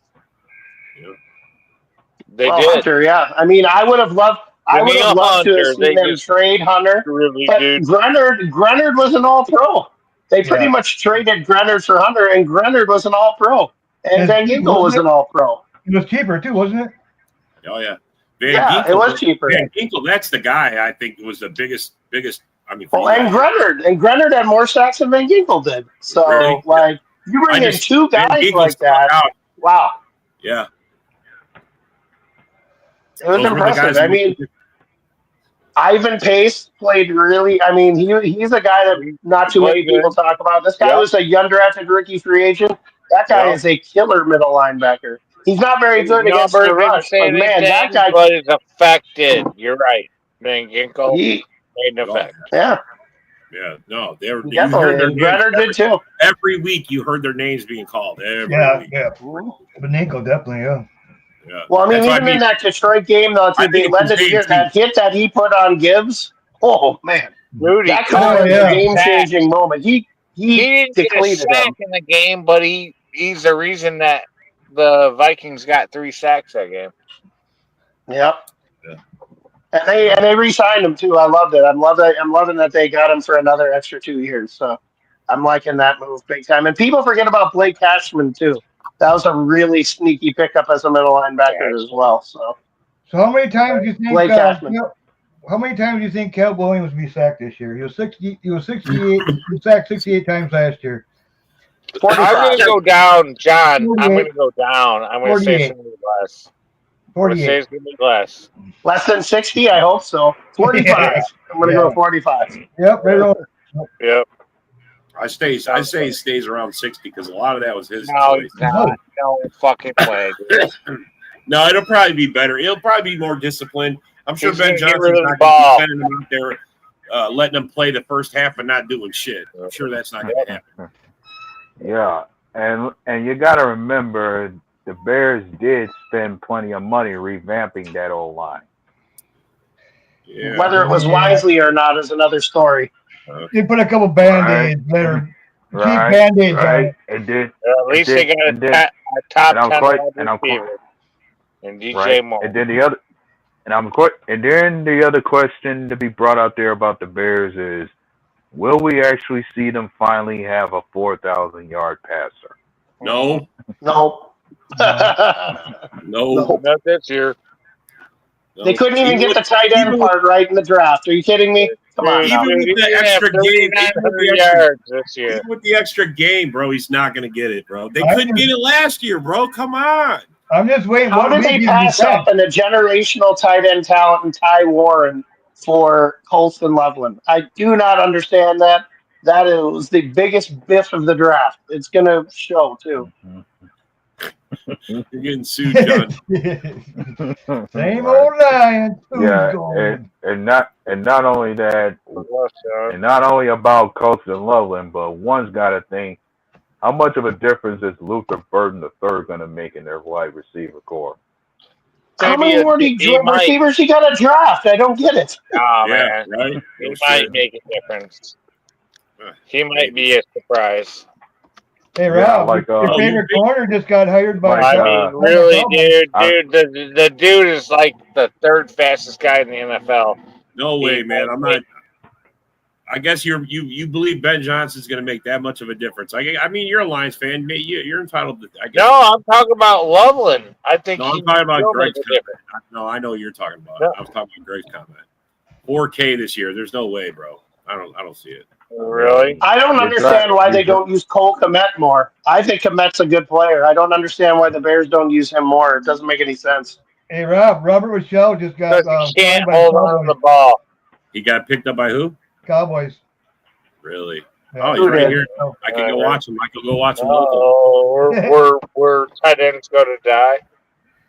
They did. Hunter, yeah. I mean, I would have loved to have seen them trade Hunter. But Grenard was an all-pro. They pretty much traded Grenard for Hunter, and Grenard was an all-pro. And Van Ginkel was an all-pro. It was cheaper, too, wasn't it? Oh, yeah. It was cheaper. Van Ginkel, that's the guy I think was the biggest. I mean, and Grenard had more sacks than Van Ginkel did. So, really? You bring in 2 guys like that. Wow. Yeah. It was impressive. I mean, Ivan Pace played really. I mean, he's a guy that not too many people talk about. This guy was a undrafted rookie free agent. That guy is a killer middle linebacker. He's not very good against the rush, but man, that guy is affected. You're right. Van Ginkel made an effect. Yeah. Yeah, no, they were definitely. And Grenard did too. Every week, you heard their names being called. Every week. Benenko, definitely, yeah. Well, I mean, even in that Detroit game, though, that hit that he put on Gibbs. Oh man, Rudy, that could have been a game-changing moment. He didn't get a sack in the game, but he's the reason that the Vikings got 3 sacks that game. Yep. And they re-signed him too. I loved it. I'm loving that they got him for another extra 2 years. So I'm liking that move big time. And people forget about Blake Cashman too. That was a really sneaky pickup as a middle linebacker as well. So how many times do you think? Blake Cashman. How many times do you think Caleb Williams will be sacked this year? He was 60. He was 68. He was sacked 68 times last year. 45. I'm going to go down, John. 48. I'm going to go down. I'm going to say it's 48. going to be less. 48. It's going to be less. Less than 60, I hope so. 45. Yeah. I'm going to go 45. Yep. Right on. Yep. I say he stays around 60 because a lot of that was his No, choice. he's not. No fucking way. Dude. No, it'll probably be better. It'll probably be more disciplined. I'm sure He's Ben gonna get Johnson's rid of the not going to ball. be sending him out there, letting them play the first half and not doing shit. I'm sure that's not going to happen. Yeah, and you got to remember the Bears did spend plenty of money revamping that old line. Yeah. Whether it was wisely or not is another story. They put a couple band-aids that are cheap band-aids on it. It did. At least they got a top 10 wide receiver. And DJ Moore. And then the other question to be brought out there about the Bears is, will we actually see them finally have a 4,000-yard passer? No. No. No. Not this year. No. They couldn't even get the tight end part right in the draft. Are you kidding me? Come on. Even with the extra game, even with the extra game, bro, he's not going to get it, bro. They couldn't get it last year, bro. Come on. I'm just waiting. How did they pass up on a generational tight end talent in Ty Warren for Colston Loveland? I do not understand that. That was the biggest biff of the draft. It's going to show, too. You're getting sued, John. Same old Lions. And not only that, and not only about Colston Loveland, but one's got to think, how much of a difference is Luther Burden III going to make in their wide receiver core? How many more receivers he got to draft? I don't get it. Oh, Yeah, man. right? He might make a difference. He might be a surprise. Hey, Rob, your favorite corner just got hired by. I mean, really, dude. The dude is like the third fastest guy in the NFL. No way, man. I'm not. I guess you believe Ben Johnson's going to make that much of a difference. I mean, you're a Lions fan. You're entitled to. I guess. No, I'm talking about Loveland. I think. No, I'm talking about Greg's comment. No, I know what you're talking about. No. I was talking about Greg's comment. 4K this year. There's no way, bro. I don't see it. Really? I don't understand why they don't use Cole Kmet more. I think Kmet's a good player. I don't understand why the Bears don't use him more. It doesn't make any sense. Hey, Rob, Robert Michelle just got. He can't hold on to the ball. He got picked up by who? Cowboys. Really? Yeah. Oh, you're right here. I can go watch him. I can go watch him local. Oh, we're tight ends going to die.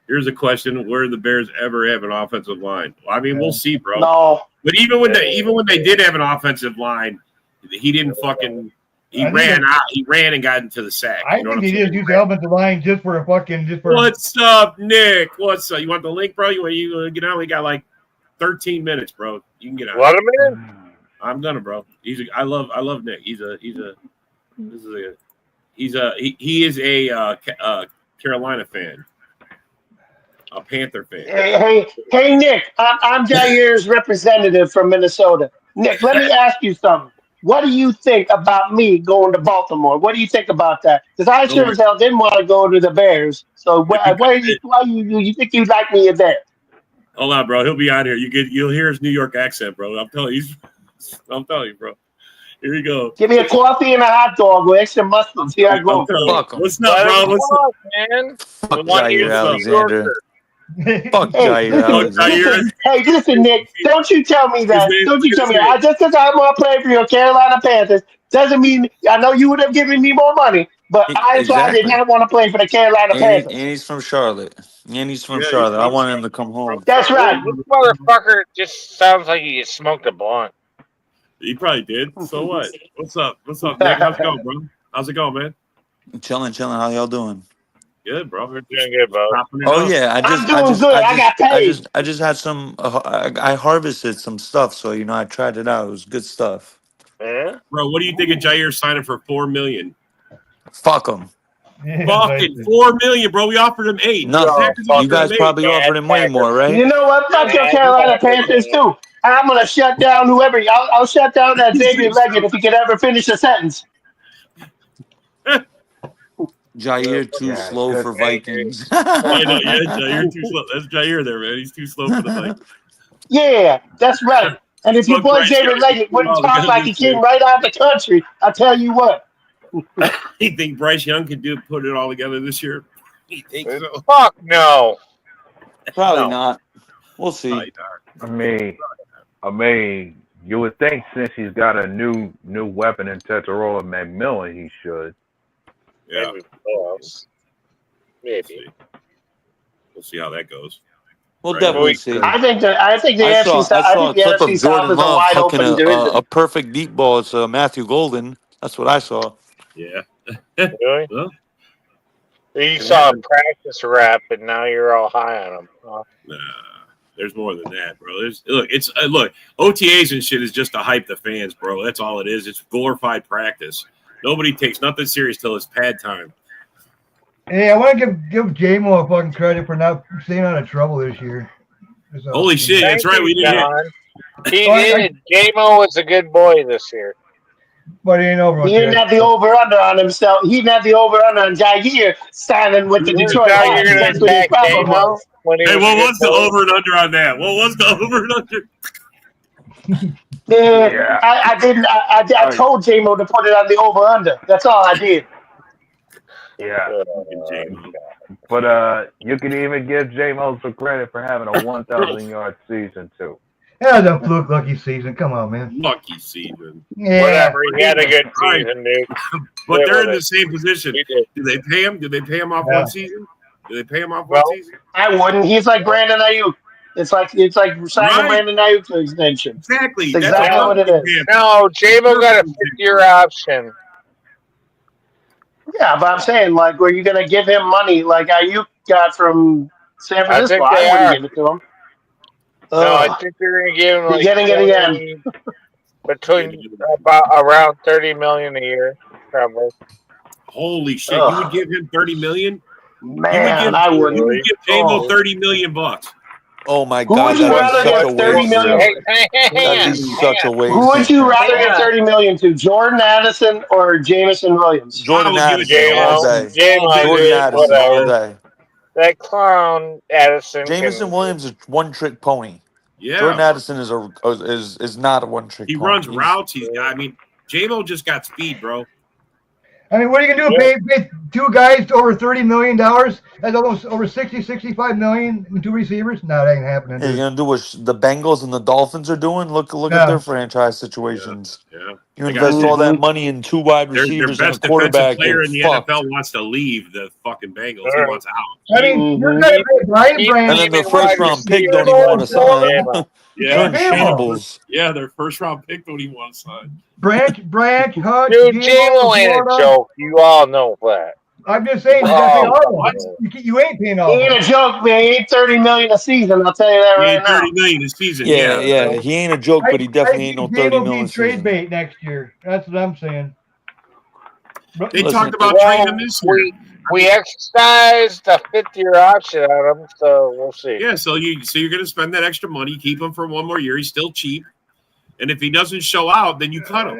Here's a question: where did the Bears ever have an offensive line? Well, I mean, we'll see, bro. No. But even when they did have an offensive line, he didn't fucking. He ran and got into the sack. I think he just used the offensive line just for. What's up, Nick? What's up? You want the link, bro? You get out? We got like 13 minutes, bro. You can get out. What a minute? I'm gonna, bro. I love Nick. He is a Carolina fan, a Panther fan. Hey, Nick. I'm Jair's representative from Minnesota. Nick, let me ask you something. What do you think about me going to Baltimore? What do you think about that? Because I sure as hell didn't want to go to the Bears. So why you think you'd like me there? Hold on, bro. He'll be out here. You'll hear his New York accent, bro. I'm telling you, bro. Here you go. Give me a coffee and a hot dog with extra mustard. See how I go. What's up, bro? What's up, man? Fuck Jair Alexander. Fuck Jair Alexander. Hey, listen, Nick. Don't you tell me that. Don't you tell me that. Just because I want to play for your Carolina Panthers doesn't mean I know you would have given me more money. But I did not want to play for the Carolina Panthers. And he's from Charlotte. I wanted him to come home. That's right. This motherfucker just sounds like he just smoked a blunt. He probably did. So what? What's up? Nick? How's it going, bro? How's it going, man? Chilling. How y'all doing? Good, bro. We're doing good, bro. Oh yeah, I'm doing good. I got paid. I just had some. I harvested some stuff, so I tried it out. It was good stuff. Yeah? Bro, what do you think of Jair signing for $4 million? Fuck him. Fucking $4 million, bro. We offered him $8 million. No, you guys probably offered him way more, right? You know what? Fuck your Carolina Panthers too. I'm gonna shut down whoever. I'll shut down that Xavier Leggett if he could ever finish a sentence. Jair too Yeah, slow good. for Vikings. I know, yeah, Jair too slow. That's Jair there, man. He's too slow for the Vikings. Yeah, that's right. And if your But boy Bryce David Young can Leggett do it wouldn't all talk together like he this came year. right out of the country, I'll tell you what. You think Bryce Young could put it all together this year? You think so? Fuck no. Probably No. not. We'll see. Probably not. I mean, you would think since he's got a new weapon in Tetarola McMillan, he should. Yeah. Maybe close. Maybe. We'll see how that goes. We'll Right. definitely see. I think the I saw a NFC clip South of is Jordan a Love wide hucking open division. a perfect deep ball to Matthew Golden. That's what I saw. Yeah. Really? Well, You saw a practice rep, and now you're all high on him. Huh? nah, there's more than that, bro. Look, OTAs and shit is just to hype the fans, bro. That's all it is. It's glorified practice. Nobody takes nothing serious till it's pad time. Hey, I want to give J-Mo a fucking credit for not staying out of trouble this year. So, Holy shit, that's right. We did it. He did. J-Mo was a good boy this year. But he ain't over. He didn't have the over under on himself. He didn't have the over under on Jair signing with the Detroit Now Lions. you're That's gonna what his attack problem J-Mo was. when he Hey, was what a good was the boy? over and under on that? What was the over and under? Yeah. I didn't. I told J-Mo to put it on the over under. That's all I did. Yeah. But you can even give J-Mo some credit for having a 1,000-yard season too. That was a fluke lucky season. Come on, man. Lucky season. Yeah. Whatever. He had a good season, dude. But Yeah, they're in well, the same position. he did. Did they pay him? Did they pay him off Yeah. one season? Did they pay him off Well, one season? I wouldn't. He's like Brandon Ayuk. It's like signing Right. Brandon Ayuk to extension. Exactly. It's That's exactly what it is. No, J-Mo got a 50-year option. Yeah, but I'm saying, like, were you gonna give him money like Ayuk got from San I Francisco? think they I wouldn't are. give it to him. No, I Ugh. think they're going to give him You're like getting it again. 20 between about around $30 million a year, probably. Holy shit! Ugh. You would give him $30 million? Man, I You wouldn't. would give J-Mo Oh. $30 million bucks. Oh my Who God, would you that'd be rather such a give 30 waste. million? That'd be such a Who waste. would you rather give 30 million to? Jordan Addison or Jamison Williams? Jordan I would give it to Addison all J-Mo, day. J-Mo, Jordan dude, Addison all whatever. day. That clown Addison Jamison can. Williams is one trick pony. Yeah. Jordan Addison is not a one trick He pony. runs routes. J-Mo just got speed, bro. I mean, what are you going to do? Pay two guys to over $30 million? That's almost over 60, 65 million and two receivers? No, that ain't happening. Hey, you're gonna do what the Bengals and the Dolphins are doing? Look at their franchise situations. Yeah. You invest all that money in two wide Their receivers and a best defensive quarterback. player You're in the fucked. NFL wants to leave the fucking Bengals. He wants out. I mean, you're going to pay Brian Branch. And then the first round pick don't even want to sign. Yeah. They're in shambles. Yeah, their first round pick don't even want to sign. Branch, Hutch, Dude, J-Mo ain't a joke. You all know that. I'm just saying, you got to pay all of them. You ain't paying all of He them. ain't a joke, man. He ain't 30 million a season. I'll tell you that He right ain't now. 30 million a season. Yeah. He ain't a joke, but he definitely ain't no 30 million trade season. bait next year. That's what I'm saying. They Listen, talked about trading him this year. We exercised a 50-year option on him, so we'll see. Yeah, so you're going to spend that extra money, keep him for one more year. He's still cheap, and if he doesn't show out, then you cut him.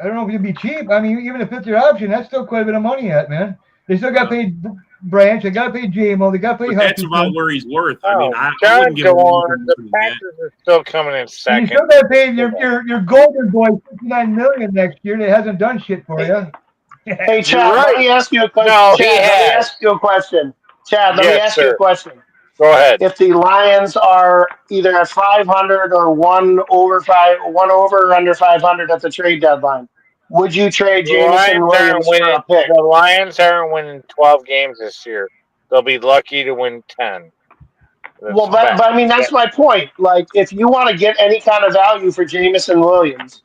I don't know if it'd be cheap. I mean, even a 50-year option, that's still quite a bit of money yet, man. They still got to pay Branch. They got to pay J-Mo. They got to pay But that's Hutchinson. about where he's worth. I mean, I John wouldn't give him Gorn, the Packers are still coming in You second. still got to pay your golden boy $59 million next year. That hasn't done shit for you. Hey, Chad, let me ask you a question. No, Chad, let me ask you a question. Chad, let me ask you a question. Go ahead. If the Lions are either at 500 or one over or under 500 at the trade deadline, would you trade Jamison Williams for a pick? The Lions aren't winning 12 games this year. They'll be lucky to win 10. Well, but I mean, that's my point. Like, if you want to get any kind of value for Jamison Williams,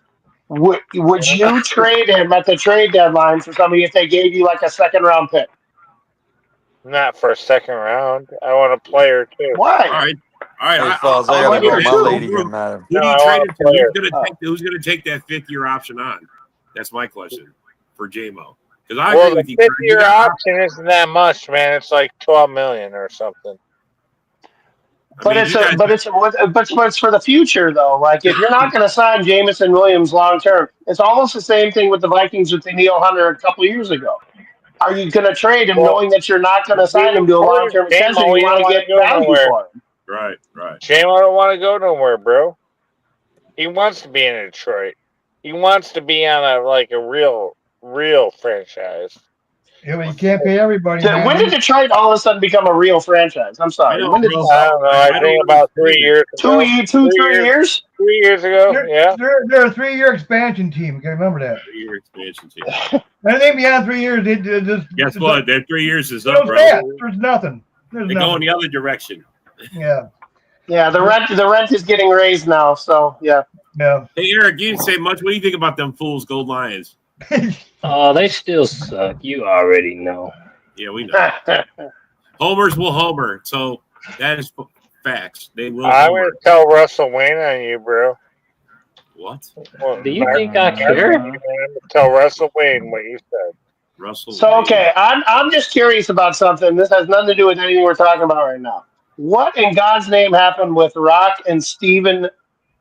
would you trade him at the trade deadline for somebody if they gave you like a second round pick? Not for a second round. I want a player too. Why? All right. Hey, fellas, I gotta go. My lady getting mad. Who do you trade him to? Who's going to take that fifth-year option on? That's my question for J-Mo. Because I agree with you. The fifth-year option isn't that much, man. It's like $12 million or something. But it's for the future though. Like if you're not going to sign Jamison Williams long term, it's almost the same thing with the Vikings with Daniil Hunter a couple years ago. are you going to trade him knowing that you're not going to sign him to a long-term extension? You want to get value for him. Right. J-Mo don't want to go nowhere, bro. He wants to be in Detroit. He wants to be on a real franchise. Yeah, but you can't pay everybody, man. When did Detroit all of a sudden become a real franchise? I'm sorry. Know, when did bro. this I don't know. I think about 3 years ago. 3 years? 3 years ago, yeah. They're a 3-year expansion team. You can remember that. 3-year expansion team. Anything beyond 3 years, they just Guess what? That 3 years is they up, don't bro. stand. There's nothing. There's They nothing. go in the other direction. Yeah. Yeah, the rent is getting raised now, so yeah. Yeah. Hey, Eric, you didn't say much. What do you think about them fools, Gold Lions? Oh, they still suck. You already know. Yeah, we know. Homers will homer, so that is facts. They will. I'm homer. going to tell Russell Wayne on you, bro. What? Do you think I care? I'm going to tell Russell Wayne what you said. Russell. So Wayne. okay, I'm just curious about something. This has nothing to do with anything we're talking about right now. What in God's name happened with Rock and Steven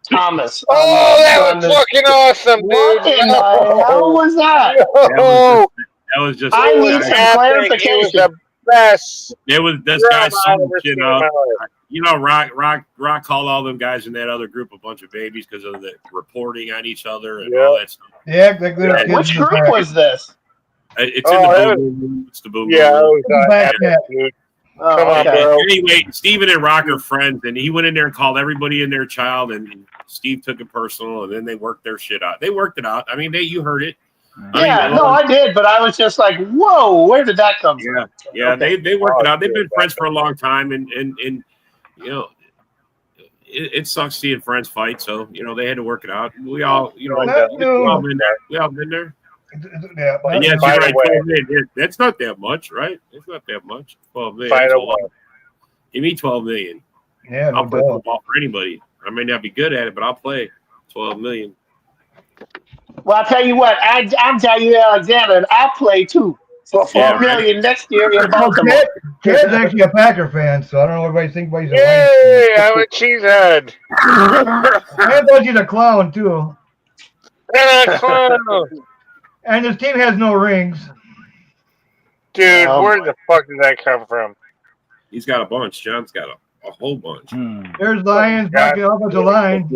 Thomas? Oh, that was fucking awesome, dude. What in the hell was that? No. That was just. I need some clarification. It was the best. It was this drama guy I've summed ever shit seen in up. my life. You know, Rock called all them guys in that other group a bunch of babies because of the reporting on each other and all that stuff. Yeah, like little kids. Which group was this? It's in the boom room. It's the boom Yeah, room. it was Back epic, dude. Oh, Come on, okay. bro. Anyway, Steven and Rock are friends, and he went in there and called everybody in their child, and Steve took it personal, and then they worked their shit out. They worked it out. I mean, you heard it. Yeah, no, I did, but I was just like, whoa, where did that come from? Yeah, Okay. they worked it out. They've been friends for a long time, and you know, it sucks seeing friends fight. So you know, they had to work it out. We all, you know, we all been there. We all been there. Yeah, And yes, you're right. 12 million. That's not that much, right? It's not that much. 12 million. That's a lot. Give me 12 million. Yeah, I'll play football for anybody. I may not be good at it, but I'll play 12 million. Well, I'll tell you what, I'm Jair Alexander, and I'll play too for $4 million next year in Baltimore. Ted's actually a Packer fan, so I don't know what everybody thinks, but he's a Yay, I'm a cheesehead. I thought he's a clown, too. And a clown. And his team has no rings. Dude, where the fuck did that come from? He's got a bunch. John's got a whole bunch. There's Lions backing up with the line.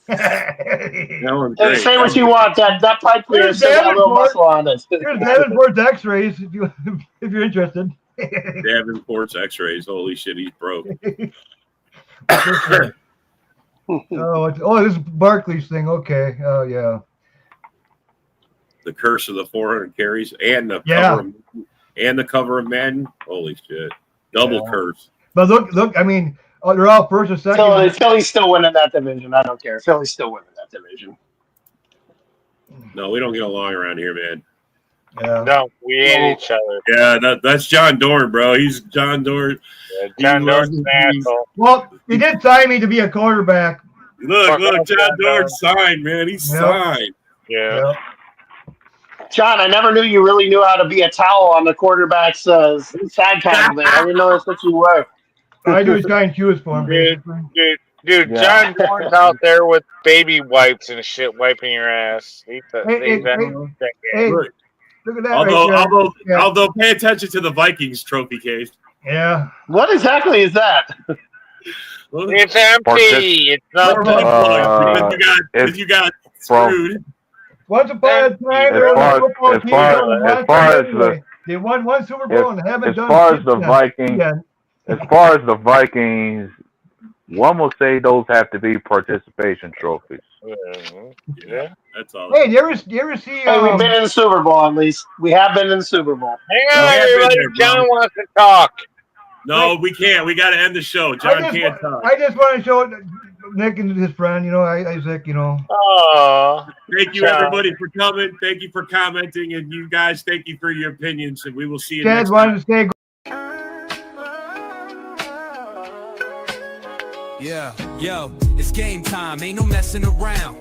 Hey, say what you want. That pipe cleaner still got a little muscle on it. Here's Davenport's X-rays if you're interested. Davenport's X-rays. Holy shit, he's broke. This is Barkley's thing. Okay. Oh yeah. The curse of the 400 carries and the cover of Madden. Holy shit, double curse. But look. I mean, they're all first and second. So Philly's still winning that division. I don't care. Philly's still winning that division. No, we don't get along around here, man. Yeah. No, we hate each other. Yeah, that's John Dorn, bro. He's John Dorn. Yeah, John Dorn's an asshole. Well, he did sign me to be a quarterback. Look, John Dorn signed, man. He signed. Yeah. John, I never knew you really knew how to be a towel on the quarterback's side panel there. I didn't know that's what you were. I do kind cues for him, Dude, John Dorn's out there with baby wipes and shit wiping your ass. Hey, Look at that. Although, pay attention to the Vikings trophy case. Yeah. What exactly is that? It's empty. It's not because you got screwed. Once upon a time, there was a football team. They won one Super Bowl and haven't done as far as the Vikings, one will say those have to be participation trophies. Yeah, that's all. Hey, you ever see? Hey, we've been in the Super Bowl at least. We have been in the Super Bowl. Hang on, everybody. John wants to talk. No, we can't. We got to end the show. John can't talk. I just want to show Nick and his friend, Isaac, Aww. Thank you, everybody, for coming. Thank you for commenting. And you guys, thank you for your opinions. And we will see you next time. To stay. Yeah, yo, it's game time. Ain't no messing around.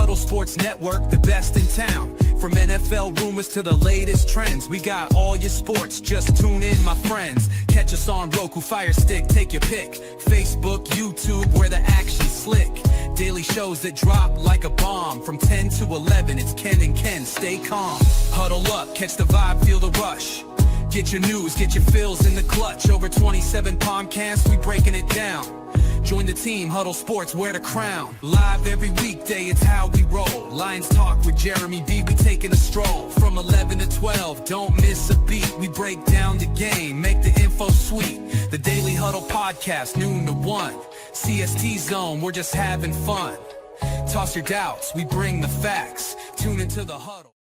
Huddle Sports Network, the best in town. From NFL rumors to the latest trends, we got all your sports, just tune in, my friends. Catch us on Roku, Fire Stick, take your pick. Facebook, YouTube, where the action's slick. Daily shows that drop like a bomb. From 10 to 11, it's Ken and Ken, stay calm. Huddle up, catch the vibe, feel the rush. Get your news, get your fills in the clutch. Over 27 podcasts, we breaking it down. Join the team, Huddle Sports, wear the crown. Live every weekday, it's how we roll. Lions Talk with Jeremy B, we taking a stroll. From 11 to 12, don't miss a beat. We break down the game, make the info sweet. The Daily Huddle Podcast, noon to 1. CST Zone, we're just having fun. Toss your doubts, we bring the facts. Tune into the Huddle.